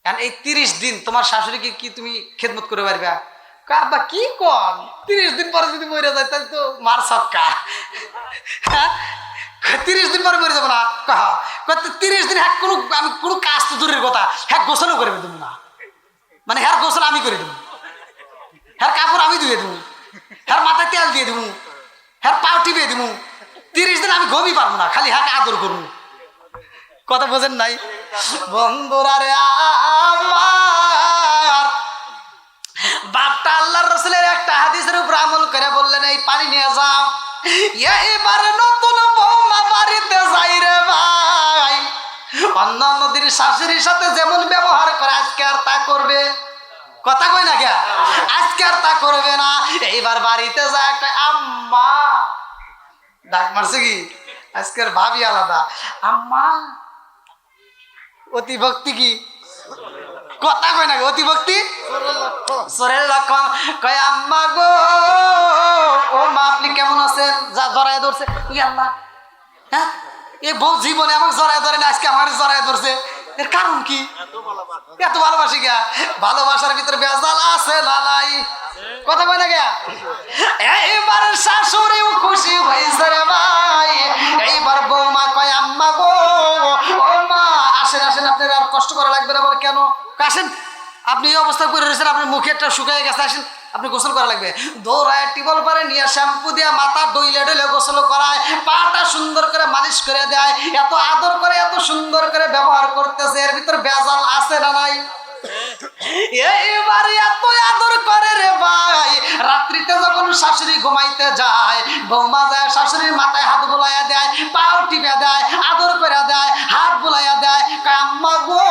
কারণ এই 30 দিন তোমার শাশুড়িকে কি তুমি খেদমত করে পারবা? আব্বা কি কম, 30 দিন পরে যদি মরে যায় তাহলে তো মার ছক্কা। 30 দিন পরে মরে যাবো না? 30 দিন হ্যাঁ কোনো, আমি কোনো কাজ তো দূরের কথা, হ্যাঁ গোসলও করে দেবো না, মানে হ্যাঁ গোসল আমি করে দেবো, হ্যাঁ কাপড় আমি ধুয়ে দেবো, হ্যাঁ মাথায় তেল দিয়ে দেবো, হ্যাঁ পাও টিপে দেবো। 30 দিন আমি ঘুমই পারবো না, খালি হ্যাঁ আদর করবো। কথা বোঝেন নাই বন্ধুরা রে? আমার বাপটা আল্লাহর রাসূলের একটা হাদিসের উপর আমল করে বললেন এই পানি নিয়ে যাও। এবারে নতুন বৌমা বাড়িতে যাই রে ভাই, অন্যান্য দিন শাশুড়ির সাথে যেমন ব্যবহার করে আজকে আর তা করবে? কথা কই না কে? আজকে আর তা করবে না। এইবার বাড়িতে যায় একটা আম্মা ডাক মারছে, কি আজকের ভাবি আলাদা, আম্মা অতিভক্তি। কি কথা কয় না, অতিভক্তি সরের লক্ষণ। কয় আম্মা গো, ও মা আপনি কেমন আছেন? যা জড়ায় ধরছে, ই আল্লাহ, হ্যাঁ এই বউ জীবনে আমাকে জড়ায় ধরে না, আজকে আমার জড়ায় ধরছে, এর কারণ কি? এত ভালোবাসি গা, ভালোবাসার ভিতরে বেজাল আছে না নাই? কথা কয় না গা? এইবার শাশুড়িও খুশি হয়েছে রে ভাই। এইবার বৌমা কয় আম্মা গো, ও মা আসেন আসেন, আপনার আর কষ্ট করা লাগবে না। বলে কেন? আসেন, আপনি এই অবস্থা করে রয়েছেন, আপনার মুখেরটা শুকিয়ে গেছে, আসেন আপনি গোসল করা লাগবে। দৌড়ায় টিবল পারে নিয়ে শ্যাম্পু দিয়ে মাথা ডইলে ডইলে গোসল করায়, পাটা সুন্দর করে মালিশ করে দেয়, এত আদর করে, এত সুন্দর করে ব্যবহার করতেছে, এর ভিতর বেজাল আছে না নাই? এইবার এত আদর করে রে ভাই, রাত্রিতে যখন শাশুড়ি ঘুমাইতে যায়, বৌমা যায় শাশুড়ির মাথায় হাত বুলাইয়া দেয়, পাও টিপে দেয়, আদর করে দেয়, হাত বুলাইয়া দেয়, আম্মা গো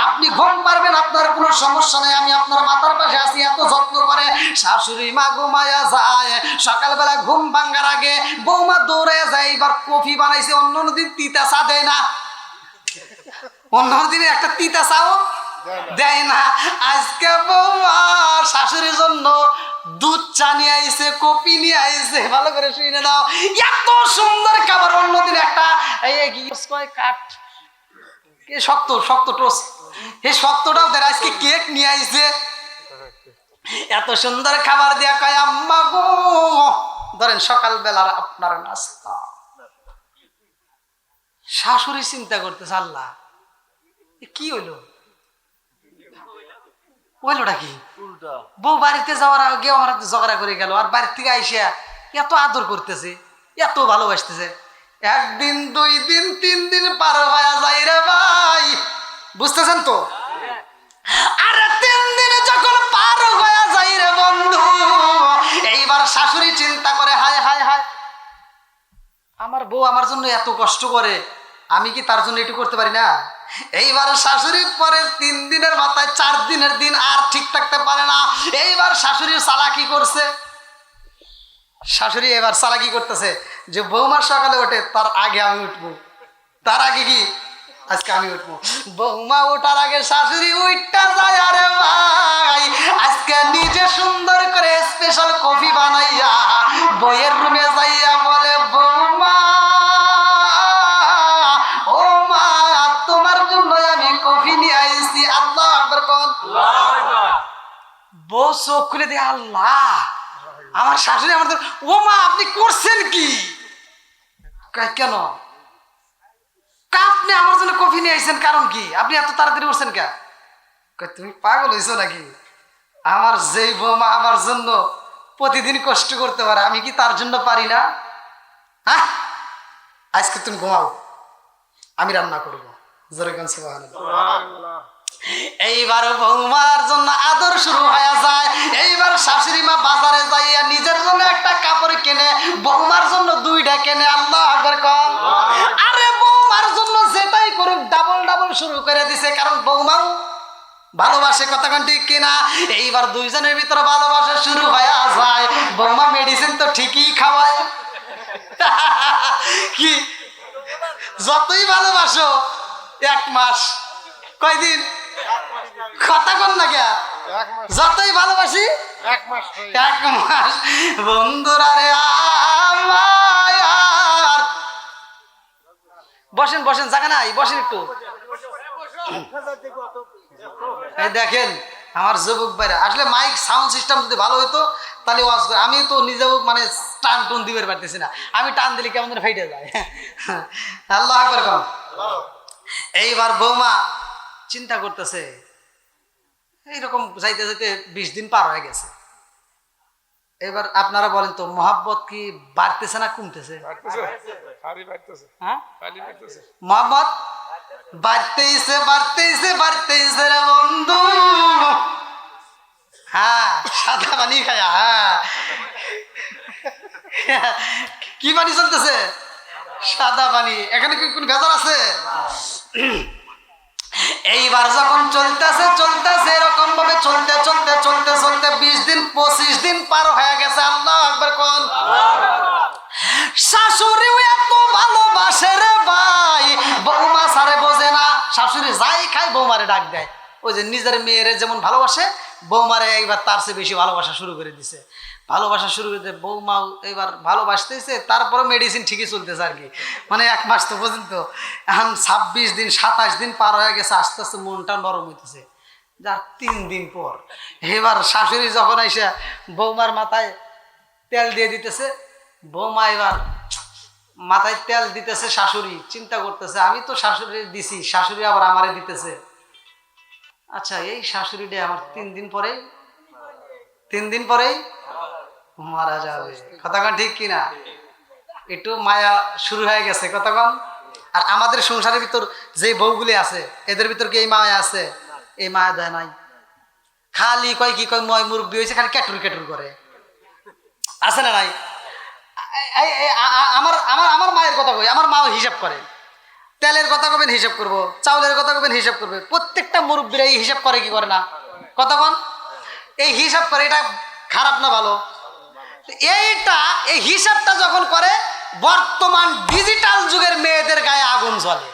আপনি ঘুম পারবেন, আপনার কোনো সমস্যা নেই, আমি আপনার মাথার পাশে আছি, এত যত্ন করে। শাশুড়ি মা ঘুমাইয়া যায়, সকালবেলা ঘুম ভাঙ্গার আগে বৌমা দৌড়ে যায়, এবার কফি বানাইছে, অন্য দিন তিতা চা দেয় না, অন্য দিনে একটা তিতা চাও দেয় না। আজকে বৌমা শাশুড়ির জন্য দুধ চা নিয়ে আইছে, কপি নিয়ে আইছে, ভালো করে শুনে নাও, এত সুন্দর খাবার। অন্যদিন একটা কাঠ শক্ত শক্ত টোস্ট, এই শক্তটাও দেয়, আজকে কেক নিয়ে আইছে, এত সুন্দর খাবার দিয়া কয় আম্মা গো ধরেন সকালবেলার আপনার নাস্তা। শাশুড়ি চিন্তা করতেছে আল্লাহ কি হইলো, হইলোটা কি? বউ বাড়িতে যাওয়ার আগে আমার ঝগড়া করে গেল, আর বাড়ির থেকে আইসা এত আদর করতেছে, এত ভালোবাসতেছে। একদিন, 2 দিন, 3 দিন পার হয়ে যায় রে ভাই, বুঝতেছেন তো? আরে 3 দিনে যখন পার হয়ে যায় রে বন্ধু, এইবার শাশুড়ি চিন্তা করে, হায় হায় হায়, আমার বউ আমার জন্য এত কষ্ট করে, আমি কি তার জন্য একটু করতে পারি না? এইবার শাশুড়ি পরে 3 দিনের মাথায় 4 দিনের দিন আর ঠিক থাকতে পারে না। এইবার শাশুড়ির চালাকি করছে, শাশুড়ি এবার চালাকি করতেছে যে বৌমার সকালে ওঠে তার আগে আমি উঠবো, তার আগে কি আজকে আমি উঠবো। বৌমা ওঠার আগে শাশুড়ি উঠটা যায়, আরে ভাই আজকে নিজে সুন্দর করে স্পেশাল কফি বানাইয়া বইয়ের রুমে যাইয়া বলে, বৌমা ও মা তোমার জন্য আমি কফি নিয়ে আইছি। আল্লাহ আকবার কোন। বউ চোখ খুলে দিয়ে, আল্লাহ, আমার শাশুড়ি আমার, ও মা আপনি করছেন কি? কেন আপনি আমার জন্য কফি নিয়ে আইছেন, কারণ কি? আপনি এত তাড়াতাড়ি উঠছেন কে? তুমি পাগল হয়েছো নাকি? আমার যেই বৌমা আমার জন্য প্রতিদিন কষ্ট করতে পারে, আমি কি তার জন্য পারি না? হ্যাঁ, আজকে তুমি ঘুমাও, আমি রান্না করবো। যেরকম সুবহানাল্লাহ। এইবার বৌমার জন্য আদর শুরু হয়ে যায়। এইবার শাশুড়ি মা বাজারে যাইয়া নিজের জন্য একটা কাপড় কেনে, বৌমার জন্য 2টা কেনে। আল্লাহ আকবার কম। আরে বৌমার জন্য যেটাই করুক ডাবল ডাবল শুরু করে দিছে, কারণ বৌমাও ভালোবাসে, কথা কোন ঠিক কিনা? এইবার 2 জনের ভিতরে ভালোবাসা শুরু হয়ে যায়। বৌমা মেডিসিন তো ঠিকই খাওয়ায়, কি যতই ভালোবাসো 1 মাস, কয়দিন, কথা কন না কে, যতই ভালোবাসি 1 মাস। বন্ধুরা রে আমার, বসেন বসেন, জায়গা নাই, বসেন একটু। এই দেখেন আমার যুবক ভাইরা, আসলে মাইক সাউন্ড সিস্টেম যদি ভালো হইতো তাহলে ওয়াজ করে, আমি তো নিজেও মানে টান টুন দিতে পারতেছি না, আমি টান দিলে কেমন ফাইটে যায়। আল্লাহ আকবার কম। এইবার বৌমা চিন্তা করতেছে, এইরকম যাইতে যাইতে 20 দিন পার হয়ে গেছে। এবার আপনারা বলেন তো, মহাব্বত কি বাড়তেছে না কমতেছে? মহাব্বত বাড়তেইছে বাড়তেইছে বাড়তেইছে রে বন্ধু। হ্যাঁ, সাদা পানি খায়া। হ্যাঁ, কি পানি চলতেছে? সাদা পানি। এখানে কি কোন ভেজাল আছে? এইবার যখন চলতেছে চলতেছে এরকম ভাবে চলতে চলতে চলতে চলতে 20 দিন 25 দিন পার হয়ে গেছে। আল্লাহ আকবার কোন। শাশুড়িও এত ভালোবাসে রে ভাই, বৌমা সারে বোঝে না। শাশুড়ি যাই খায় বৌমারে ডাক দেয়, ওই যে নিজের মেয়েরে যেমন ভালোবাসে বৌমারে এইবার তার চেয়ে বেশি ভালোবাসা শুরু করে দিছে। ভালোবাসা শুরু করে দিয়ে বৌমাও এবার ভালোবাসতেছে, তারপরে মেডিসিন ঠিকই চলতেছে আর কি, মানে 1 মাস তো পর্যন্ত। এখন 26 দিন 27 দিন পার হয়ে গেছে, আস্তে আস্তে মনটা নরম হইতেছে। যার 3 দিন পর এবার শাশুড়ি যখন এসে বৌমার মাথায় তেল দিয়ে দিতেছে, বৌমা এবার মাথায় তেল দিতেছে, শাশুড়ি চিন্তা করতেছে আমি তো শাশুড়ি দিছি, শাশুড়ি আবার আমারে দিতেছে। আচ্ছা, এই শাশুড়িটা আমার 3 দিন পরেই মারা যাবে। কথাক্ষণ ঠিক কিনা? একটু মায়া শুরু হয়ে গেছে, কথাক্ষণ। আর আমাদের সংসারের ভিতর যে বউগুলি আছে এদের ভিতর কি এই মায়া আছে? এই মায়া দেয় নাই, খালি কয় কি কয় ময় মুরব্বী হয়েছে, খালি ক্যাটুর ক্যাটুর করে, আছে না নাই? আমার আমার আমার মায়ের কথা কই, আমার মাও হিসাব করে। তেলের কথা কবেন হিসাব করবো, চাউলের কথা কবেন হিসাব করবে। প্রত্যেকটা মুরব্বীরা এই হিসাব করে কি করে না? কতক্ষণ এই হিসাব করে, এটা খারাপ না ভালো? এই হিসাবটা যখন করে বর্তমান ডিজিটাল যুগের মেয়েদের গায়ে আগুন জ্বলে।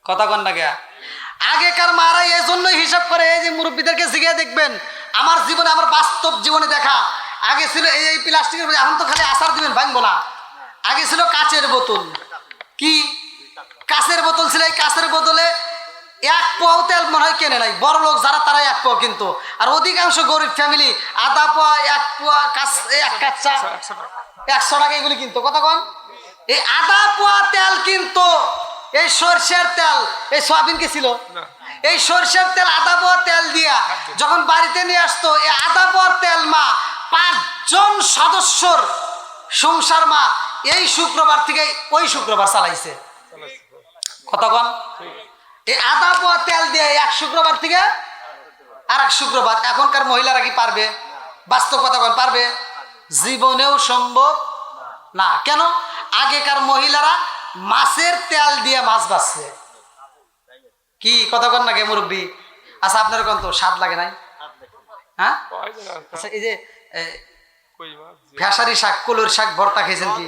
কতক্ষণ না গিয়া আগেকার মারা এই জন্যই হিসাব করে। এই যে মুরব্বীদেরকে জিজ্ঞেস দেখবেন, আমার জীবনে, আমার বাস্তব জীবনে দেখা, আগে ছিল এই প্লাস্টিকের, এখন তো খালি আচার দিবেন ভাঙবো না। আগে ছিল কাচের বোতল, কি কাচের বোতল ছিল, এই কাচের বোতলে 1 পোয়াও তেল মনে হয় কেনে নাই। বড় লোক যারা তারাই 1 পোয়া কিনতো, আর অধিকাংশ গরিব ফ্যামিলি আধা পোয়া 1 পোয়া এক কাচ্চা 100 টাকা এগুলি কিনতো। কতক্ষণ এই আধা পোয়া তেল কিনতো। এই সরষের তেল, এই সয়াবিন কি ছিল, এই সরষের তেল আধা পোয়া তেল দিয়া যখন বাড়িতে নিয়ে আসতো, এই আধা পোয়ার তেল মা 5 জন সদস্যর সংসার মা এই শুক্রবার থেকে ওই শুক্রবার চালাইছে কতক্ষণ এই আধা পোয়া তেল দিয়ে এক শুক্রবার থেকে আর এক শুক্রবার। এখনকার মহিলারা কি পারবে? বাস্তব কথা বল, পারবে? জীবনেও সম্ভব না। কেন? আগেকার মহিলারা মাছের তেল দিয়ে মাছ বাছছে। কি কথা কন না কে মুরব্বী? আচ্ছা আপনার কোন তো স্বাদ লাগে নাই? হ্যাঁ আচ্ছা এই যে ফেসারি শাক কলুর শাক ভর্তা খাইছেন? কি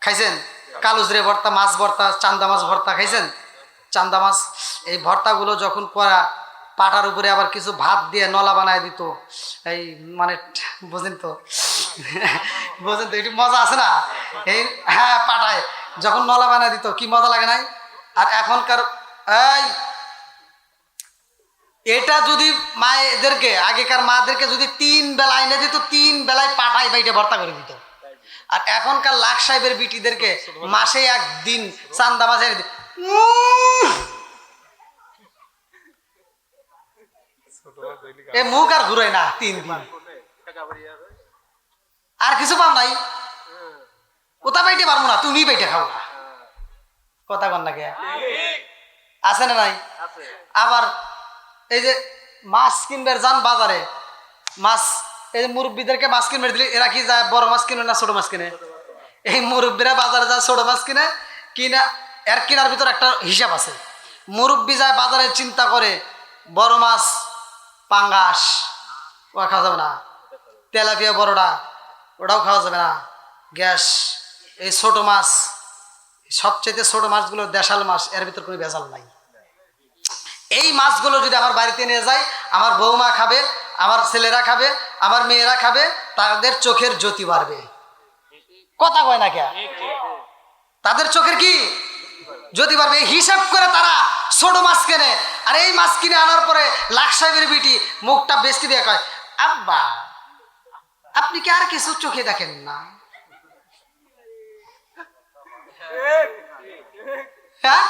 খাইছেন? কালোজরে ভর্তা, মাছ ভর্তা, চান্দা মাছ ভর্তা খাইছেন? চান্দা মাছ এই ভর্তাগুলো যখন করা পাটার উপরে আবার কিছু ভাত দিয়ে নলা বানায় দিত, এই মানে বোঝেন তো বোঝেন তো একটু মজা আছে না এই? হ্যাঁ পাটায় যখন নলা বানায় দিত কি মজা লাগে নাই? আর এখনকার এই এটা যদি মায়েদেরকে, আগেকার মাদেরকে যদি 3 বেলা এনে দিত, 3 বেলায় পাটায় বাইটে ভর্তা করে দিত। আর এখনকার লাখ সাহেবের বিটিদেরকে মাসে একদিন চান্দা মাছ এনে দিত। এ মুখ আর ঘুরাই না 3 দিন, আর কিছু পাও নাই। ওটা বাইটে পারবো না, তুমি বাইটে খাও না। কথা কন না কে? আছে না নাই? আবার এই যে মাছ কিনবার যান বাজারে, মাছ এই যে মুরব্বীদেরকে মাছ কিনবে দিলে এরা কি যায় বড় মাছ কিনে না ছোট মাছ কিনে? এই মুরব্বীরা বাজারে যায় ছোট মাছ কিনে, কিনা এর কেনার ভিতর একটা হিসাব আছে। মুরব্বী যায় বাজারে চিন্তা করে বড় মাছ পাঙ্গাস ও খাওয়া যাবে না, তেলাপিয়া বড়টা ওটাও খাওয়া যাবে না, গ্যাস। এই ছোট মাছ, সবচেয়ে ছোট মাছগুলো দেশাল মাছ, এর ভিতর কোনো ভেজাল নাই। এই মাছগুলো যদি আমার বাড়িতে নিয়ে যাই, আমার বৌমা খাবে, আমার ছেলেরা খাবে, আমার মেয়েরা খাবে, তাদের চোখের জ্যোতি বাড়বে। কথা কয় না কে? তাদের চোখের কি জ্যোতি বাড়বে। হিসাব করে তারা ছোট মাছ কেনে। আর এই মাছ কিনে আনার পরে লাখ সাহেবের বিটি মুখটা বেশি দিয়ে কয়, আব্বা আপনি কি আর কিছু চোখে দেখেন না? হ্যাঁ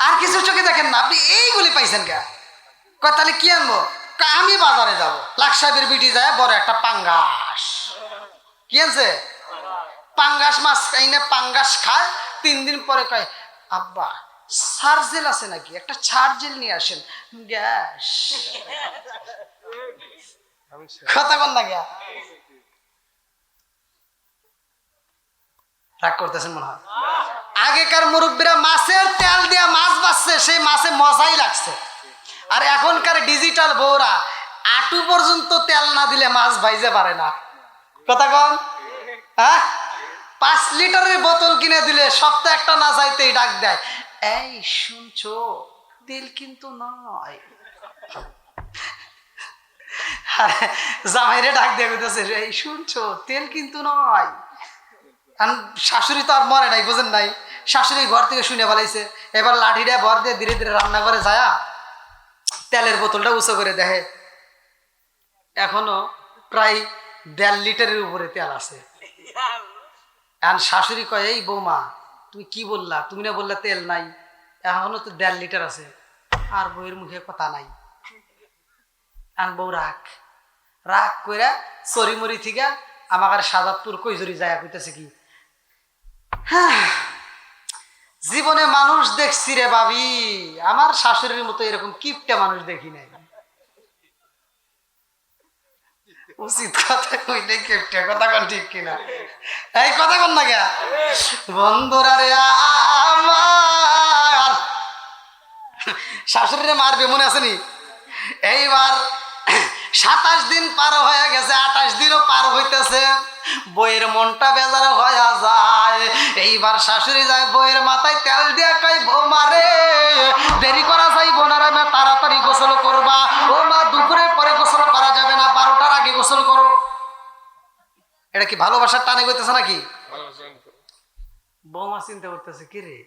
আর কিছু চোখে দেখেন না, আপনি এইগুলি পাইছেন কে? কয় তাহলে কি আনবো? আমি বাজারে যাব। লাখ সাহেবের বিটি যায় বড় একটা পাঙ্গাস কি আনছে, পাঙ্গাস মাছ কাইনে পাঙ্গাস খায়। 3 দিন পরে কয়, আব্বা সার্জেল আছে নাকি, একটা সার্জেল নিয়ে আসেন, গ্যাস। কথা বল না গিয়া, রাগ করতেছেন মনে হয়। আগেকার মুরব্বীরা মাছের তেল দিয়ে মাছ বাছছে, সেই মাছে মজাই লাগছে। আর এখনকার ডিজিটাল বউরা আটু পর্যন্ত তেল না দিলে মাছ ভাইজে পারে না। কথা কন? হ্যাঁ 5 লিটারের বোতল কিনে দিলে সপ্তাহে একটা না চাইতেই ডাক দেয়, এই শুনছো তেল কিন্তু নয়। জামাইরে ডাক দিয়ে কইতেছে, এই শুনছো তেল কিন্তু নয়। শাশুড়ি তো আর মরে নাই, বোঝেন নাই? শাশুড়ি ঘর থেকে শুনে ফেলাইছে। এবার লাঠিটা ভর দিয়ে ধীরে ধীরে রান্না করে যায়, তেলের বোতলটা উঁচু করে দেখে এখনো প্রায় 1.5 লিটারের উপরে তেল আছে। এখন শাশুড়ি কয়, এই বৌমা তুমি কি বললা, তুমি না বললা তেল নাই, এখনো তো 1.5 লিটার আছে। আর বউয়ের মুখে কথা নাই। এখন বউ রাগ রাগ করে চরিমরি থেকে আমার সাজাদপুর কৈজুরি যায় কইতেছে কি, হ্যাঁ জীবনে মানুষ দেখছি রে ভাবি, আমার শাশুড়ির মতো এরকম কিপটা মানুষ দেখি নাই। উচিত কথা কইলে কিপটা, কথা কন ঠিক কিনা? এই কথা কন না কে বন্ধুরা রে? আমার শাশুড়িরে মারবে মনে আসেনি? এইবার 27 দিন পার হয়ে গেছে, 28 দিনও পার হইতেছে, বইয়ের মনটা বেজার হয়ে যায়। এইবার শাশুড়ি যায় বইয়ের মাথায় তেল দিয়ে কয়, বৌমা রে দেরি করা যাইব না রে, তাড়াতাড়ি গোসল করবা। ও মা দুপুরের পরে গোসল করা যাবে না, 12টার আগে গোসল করো। এটা কি ভালোবাসার টানে কইতেছে নাকি? বৌমা চিন্তা করতেছে, কি রে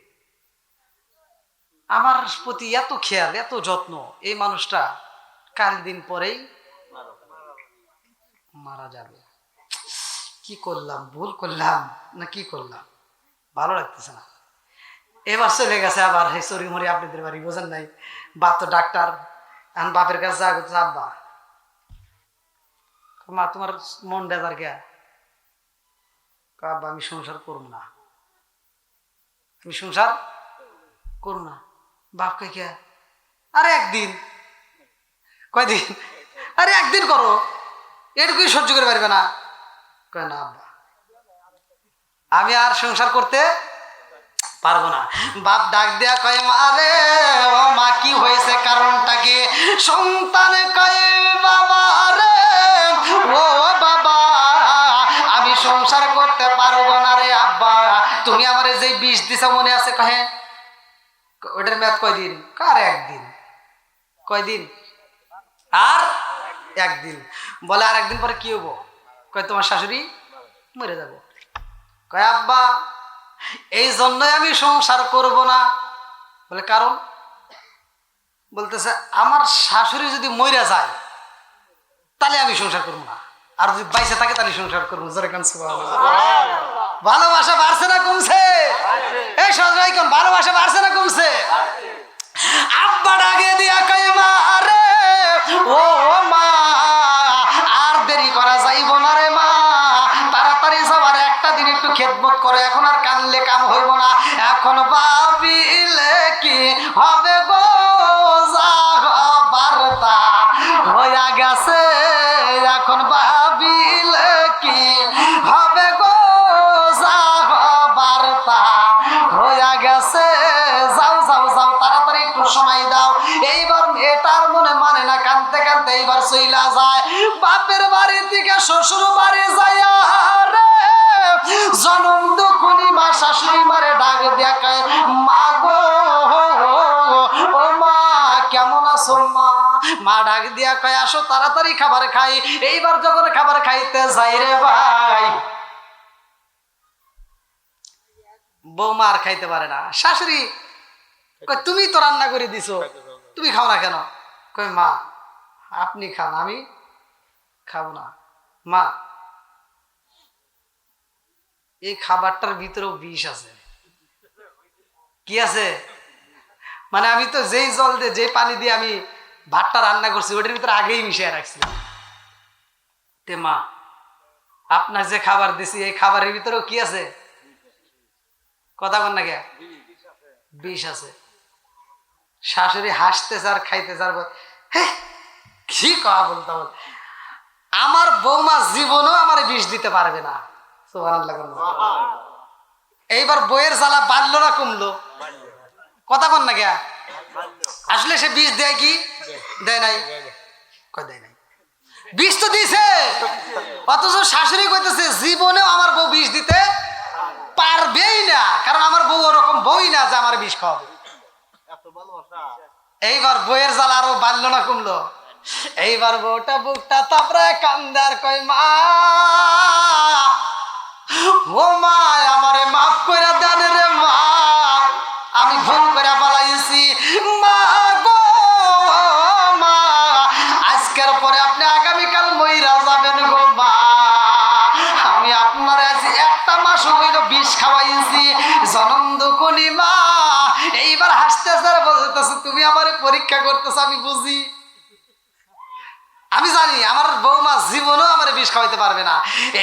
আমার প্রতি এত খেয়াল এত যত্ন, এই মানুষটা কাল দিন পরেই মারা যাবে। কি করলাম, ভুল করলাম না কি করলাম, ভালো লাগতেছে না। এবার চলে গেছে আবার হে চরিমরি আপনাদের বাড়ি, বোঝেন নাই? বাপ তো ডাক্তার। এখন বাপের কাছে যা করতেছে, আব্বা মা তোমার মন বেজার কে? আব্বা আমি সংসার করব না, আমি সংসার করব না। বাপ কই কে? আরে একদিন। কয়দিন? আরে একদিন করো, এটুকুই সহ্য করে পারবে না? কয় না আব্বা আমি আর সংসার করতে পারবো না। বাপ ডাক দেয়া কয় মা রে, ও মা কি হয়েছে, কারণটা কি? সন্তান কয় বাবা রে, ও বাবা আমি সংসার করতে পারবো না রে আব্বা, তুমি আমারে যে বিষ দিছা মনে আছে? কহে ওটার মেয়াদ কয়দিন? কার একদিন। কয়দিন? আর একদিন। বলে আর একদিন পরে কি হবো? কয় তোমার শাশুড়ি মরে যাবো। কয় আব্বা এই জন্যই আমি সংসার করব না। বলে কারণ? বলতেছে আমার শাশুড়ি যদি মরে যায় তাহলে আমি সংসার করবো না, আর যদি বাইসে থাকে তাহলে সংসার করবো। ভালোবাসা বাড়ছে না কমছে? এই সবাই কোন ভালোবাসা বাড়ছে না কমছে? আব্বা ডাকে দিয়া কয় মা রে, ও মা আর দেরি করা যাইব না রে মা, তাড়াতাড়ি যাওয়ার একটা দিন একটু খেদমত করো, এখন আর কানলে কাম হইব না। এখন ভাবিলে কি হবে গো, যা হবার তা হইয়া গেছে, এখন ভাবিলে কি হবে গো, যা হবার তা হইয়া গেছে, যাও যাও যাও তাড়াতাড়ি একটু সময় দাও। এইবার মেয়েটার মনে মানে না, কানতে কানতে এইবার চইলা যায় বাপের বাড়ি থেকে শ্বশুর বাড়ি যাইয়া রে, জনম দুখুনি মা শাশুড়ি মারে ডাক দেখায় মা গো, ও মা কেমন আছো মা? মা ডাক দিয়া কয় আসো তাড়াতাড়ি খাবার খাই। এইবার যখন খাবার খাইতে যাই রে ভাই, বৌমা আর খাইতে পারে না। শাশুড়ি কয় তুমি তো রান্না করে দিছো, তুমি খাও না কেন? কয় মা আপনি খান, আমি খাবো না। মা এই খাবারটার ভিতরেও বিষ আছে। কি আছে? মানে আমি তো যেই জল দিয়ে যে পানি দিয়ে আমি ভাতটা রান্না করছি ওটার ভিতরে আগেই মিশিয়ে রাখছিলাম। তে মা আপনার যে খাবার দিছি এই খাবারের ভিতরেও কি আছে? কথা বল না কে? বিষ আছে। শাশুড়ি হাসতেছে আর খাইতেছে আর কি কথা বলতে বল, আমার বৌমা জীবনেও আমার বিষ দিতে পারবে না। সুবহানাল্লাহ। এইবার বইয়ের জ্বালা বাড়লো না কমলো? কথা বল না কে? আসলে সে বিষ দেয় কি দেয় নাই? কয় দেয় নাই, বিষ তো দিছে। অথচ শাশুড়ি কইতেছে জীবনেও আমার বউ বিষ দিতে পারবেই না, কারণ আমার বউ ওরকম বই না যে আমার বিষ খাওয়াবে। এইবার বইয়ের জ্বালা আরো বাড়লো না কমলো? এইবার বউটা বুকটা তারপরে কান্দার কয় মা, ও মা আমারে মাফ করে দেন রে মা, আমি ভুল করে বলাইছি মা গো, মা আজকের পরে আপনি আগামীকাল মইরা যাবেন গো মা, আমি আপনার আজ একটা মাস হইল বিষ খাওয়াইছি, জনম দুকুনি মা। এইবার হাসতেছে আর বলতেছে তুমি আমারে পরীক্ষা করতেছো, আমি বুঝি, আমি জানি আমার বৌমা জীবনও আমার বিষ খাওয়াইতে পারবে না।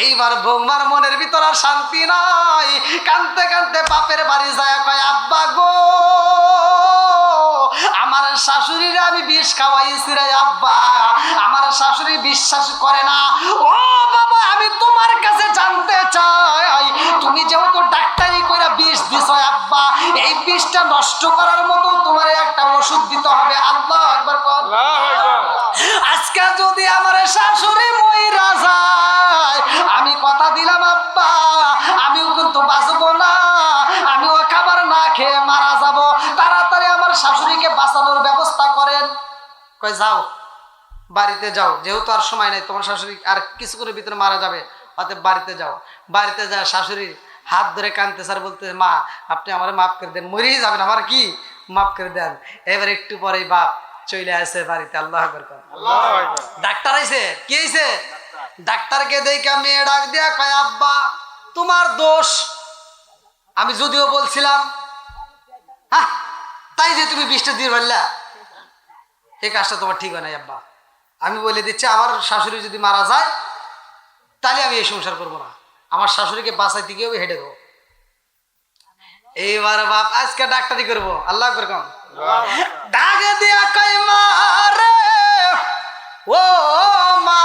এইবার বৌমার মনের ভিতর আর শান্তি নাই, কানতে কানতে বাপের বাড়ি যায় কয় আব্বা গো, আমার শাশুড়িরা আমি বিষ খাওয়াইছি রে আব্বা, আমার শাশুড়ি বিশ্বাস করে না। ও বাবা আমি তোমার কাছে জানতে চাই, তুমি যেহেতু ডাক্তারি কইরা বিষ দিছ আব্বা, এই বিষটা নষ্ট করার মতো তোমার একটা ওষুধ দিতে হবে। আল্লাহু আকবার। আজকে যদি আমার শাশুড়ি মইরা যায়, আমি কথা দিলাম আব্বা আমিও কিন্তু বাঁচবো না, আমিও খাবার না খেয়ে মারা যাব, তাড়াতাড়ি আমার শাশুড়িকে বাঁচানোর ব্যবস্থা করেন। কই যাও বাড়িতে যাও, যেহেতু আর সময় নাই, তোমার শাশুড়ি আর কিছুক্ষণের ভিতরে মারা যাবে, অতএব বাড়িতে যাও। বাড়িতে যা শাশুড়ির হাত ধরে কাঁদতে স্যার বলতে মা আপনি আমার মাফ করে দেন, মরেই যাবেন আমার কি মাফ করে দেন। এবার একটু পরেই বাপ চলে আসে বাড়িতে। আল্লাহু আকবার। ডাক্তার আইছে। কি হইছে? ডাক্তারকে দেখে মেয়ে ডাক দিয়া কয় আব্বা তোমার দোষ, আমি যদিও বলছিলাম হ্যাঁ তাই যে তুমি বিষটা দিয়ে বললা, এই কাজটা তোমার ঠিক হয় নাই আব্বা, আমি বলে দিচ্ছি আমার শাশুড়ি যদি মারা যায় তাহলে আমি এই সংসার করবো না, আমার শাশুড়িকে বাঁচাইতে গিয়ে হেঁটে দেবো। এইবার বাপ আজকে ডাক্তারি করবো, আল্লাহ করে কম ডাকে দিয়া কই মা রে, ও মা,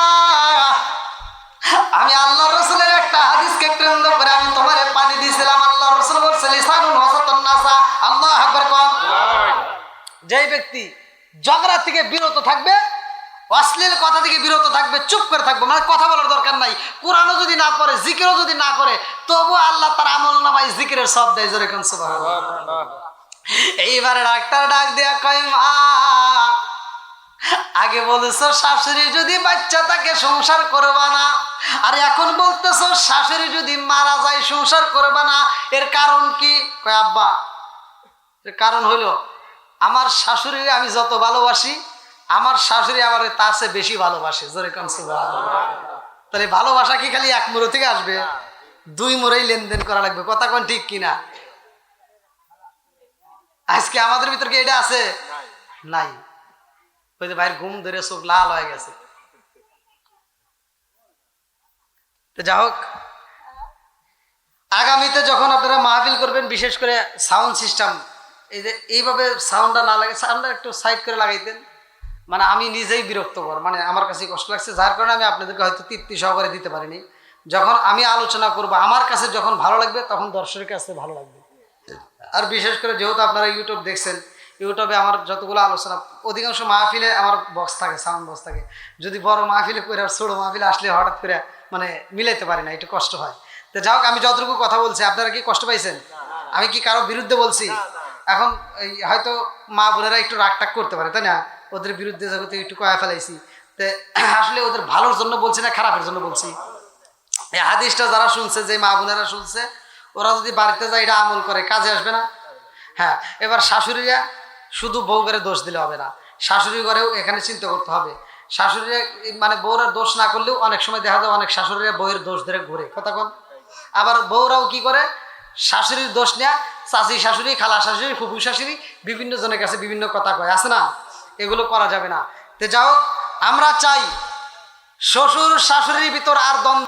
আমি আল্লাহ রসুলের একটা হাদিসকে কেন্দ্র করে আমি তোমারে পানি দিয়েছিলাম। আল্লাহ রসুল বলছে লিসানুন ওয়াসাতুন নাসা, আল্লাহ আকবার কম। যেই ব্যক্তি ঝগড়া থেকে বিরত থাকবে, অশ্লীল কথা থেকে বিরত থাকবে, চুপ করে থাকবে, মানে কথা বলার দরকার নাই, কোরআনও যদি না পড়ে, জিকিরও যদি না করে, তবু আল্লাহ তার আমল নামায় জিকিরের সব দেয়। জোরে কোন সুবহানাল্লাহ। এইবারে ডাক্তার ডাক দেয়া কয় মা, আগে বলেছো শাশুড়ি যদি বাচ্চা থাকে সংসার করবা না, আর এখন বলতেছো শাশুড়ি যদি মারা যায় সংসার করবা না, এর কারণ কি? কয় আব্বা, এর কারণ হইল আমার শাশুড়ি আমি যত ভালোবাসি, আমার শাশুড়ি আমার তার চেয়ে বেশি ভালোবাসে। জোরে কোন সুবহানাল্লাহ। তাহলে ভালোবাসা কি খালি এক মুড়ো থেকে আসবে? দুই মুড়োই লেনদেন করা লাগবে। কথা কোন ঠিক কিনা? আজকে আমাদের ভিতর কি এটা আছে? নাই। ওই যে ভাইয়ের ঘুম ধরে চোখ লাল হয়ে গেছে। তো যা হোক, আগামীতে যখন আপনারা মাহফিল করবেন, বিশেষ করে সাউন্ড সিস্টেম, এই যে এইভাবে সাউন্ডটা না লাগে, সাউন্ডটা একটু সাইড করে লাগাইতেন। মানে আমি নিজেই বিরক্তকর, মানে আমার কাছে কষ্ট লাগছে, যার কারণে আমি আপনাদেরকে হয়তো তৃপ্তি সহকারে দিতে পারিনি। যখন আমি আলোচনা করব, আমার কাছে যখন ভালো লাগবে, তখন দর্শকের কাছে ভালো লাগবে। আর বিশেষ করে যেহেতু আপনারা ইউটিউব দেখছেন, ইউটিউবে আমার যতগুলো আলোচনা, অধিকাংশ মাহফিলে আমার বক্স থাকে, সাউন্ড বক্স থাকে। যদি বড় মাহফিলে করে আর ছোটো মাহফিলে আসলে হঠাৎ করে মানে মিলাইতে পারি না, একটু কষ্ট হয়। তো যাই হোক, আমি যতটুকু কথা বলছি আপনারা কি কষ্ট পাইছেন? আমি কি কারো বিরুদ্ধে বলছি? এখন হয়তো মা বোনেরা একটু রাগটাগ করতে পারে, তাই না? ওদের বিরুদ্ধে যখন একটু কয়া ফেলাইছি, তো আসলে ওদের ভালোর জন্য বলছি না খারাপের জন্য বলছি? এই হাদিসটা যারা শুনছে, যে মা বোনেরা শুনছে, ওরা যদি বাড়িতে যায় এটা আমল করে, কাজে আসবে না? হ্যাঁ, এবার শাশুড়িরা শুধু বউ করে দোষ দিলে হবে না, শাশুড়ি ঘরেও এখানে চিন্তা করতে হবে। শাশুড়িরা মানে বউরা দোষ না করলেও অনেক সময় দেখা যায় অনেক শাশুড়িরা বউয়ের দোষ ধরে ঘুরে। কথা কোন? আবার বউরাও কি করে, শাশুড়ির দোষ নেয়া, চাচি শাশুড়ি, খালা শাশুড়ি, ফুফু শাশুড়ি, বিভিন্ন জনের কাছে বিভিন্ন কথা কয়, আছে না? এগুলো করা যাবে না। তো যাও, আমরা চাই শ্বশুর শাশুড়ির ভিতর আর দ্বন্দ্ব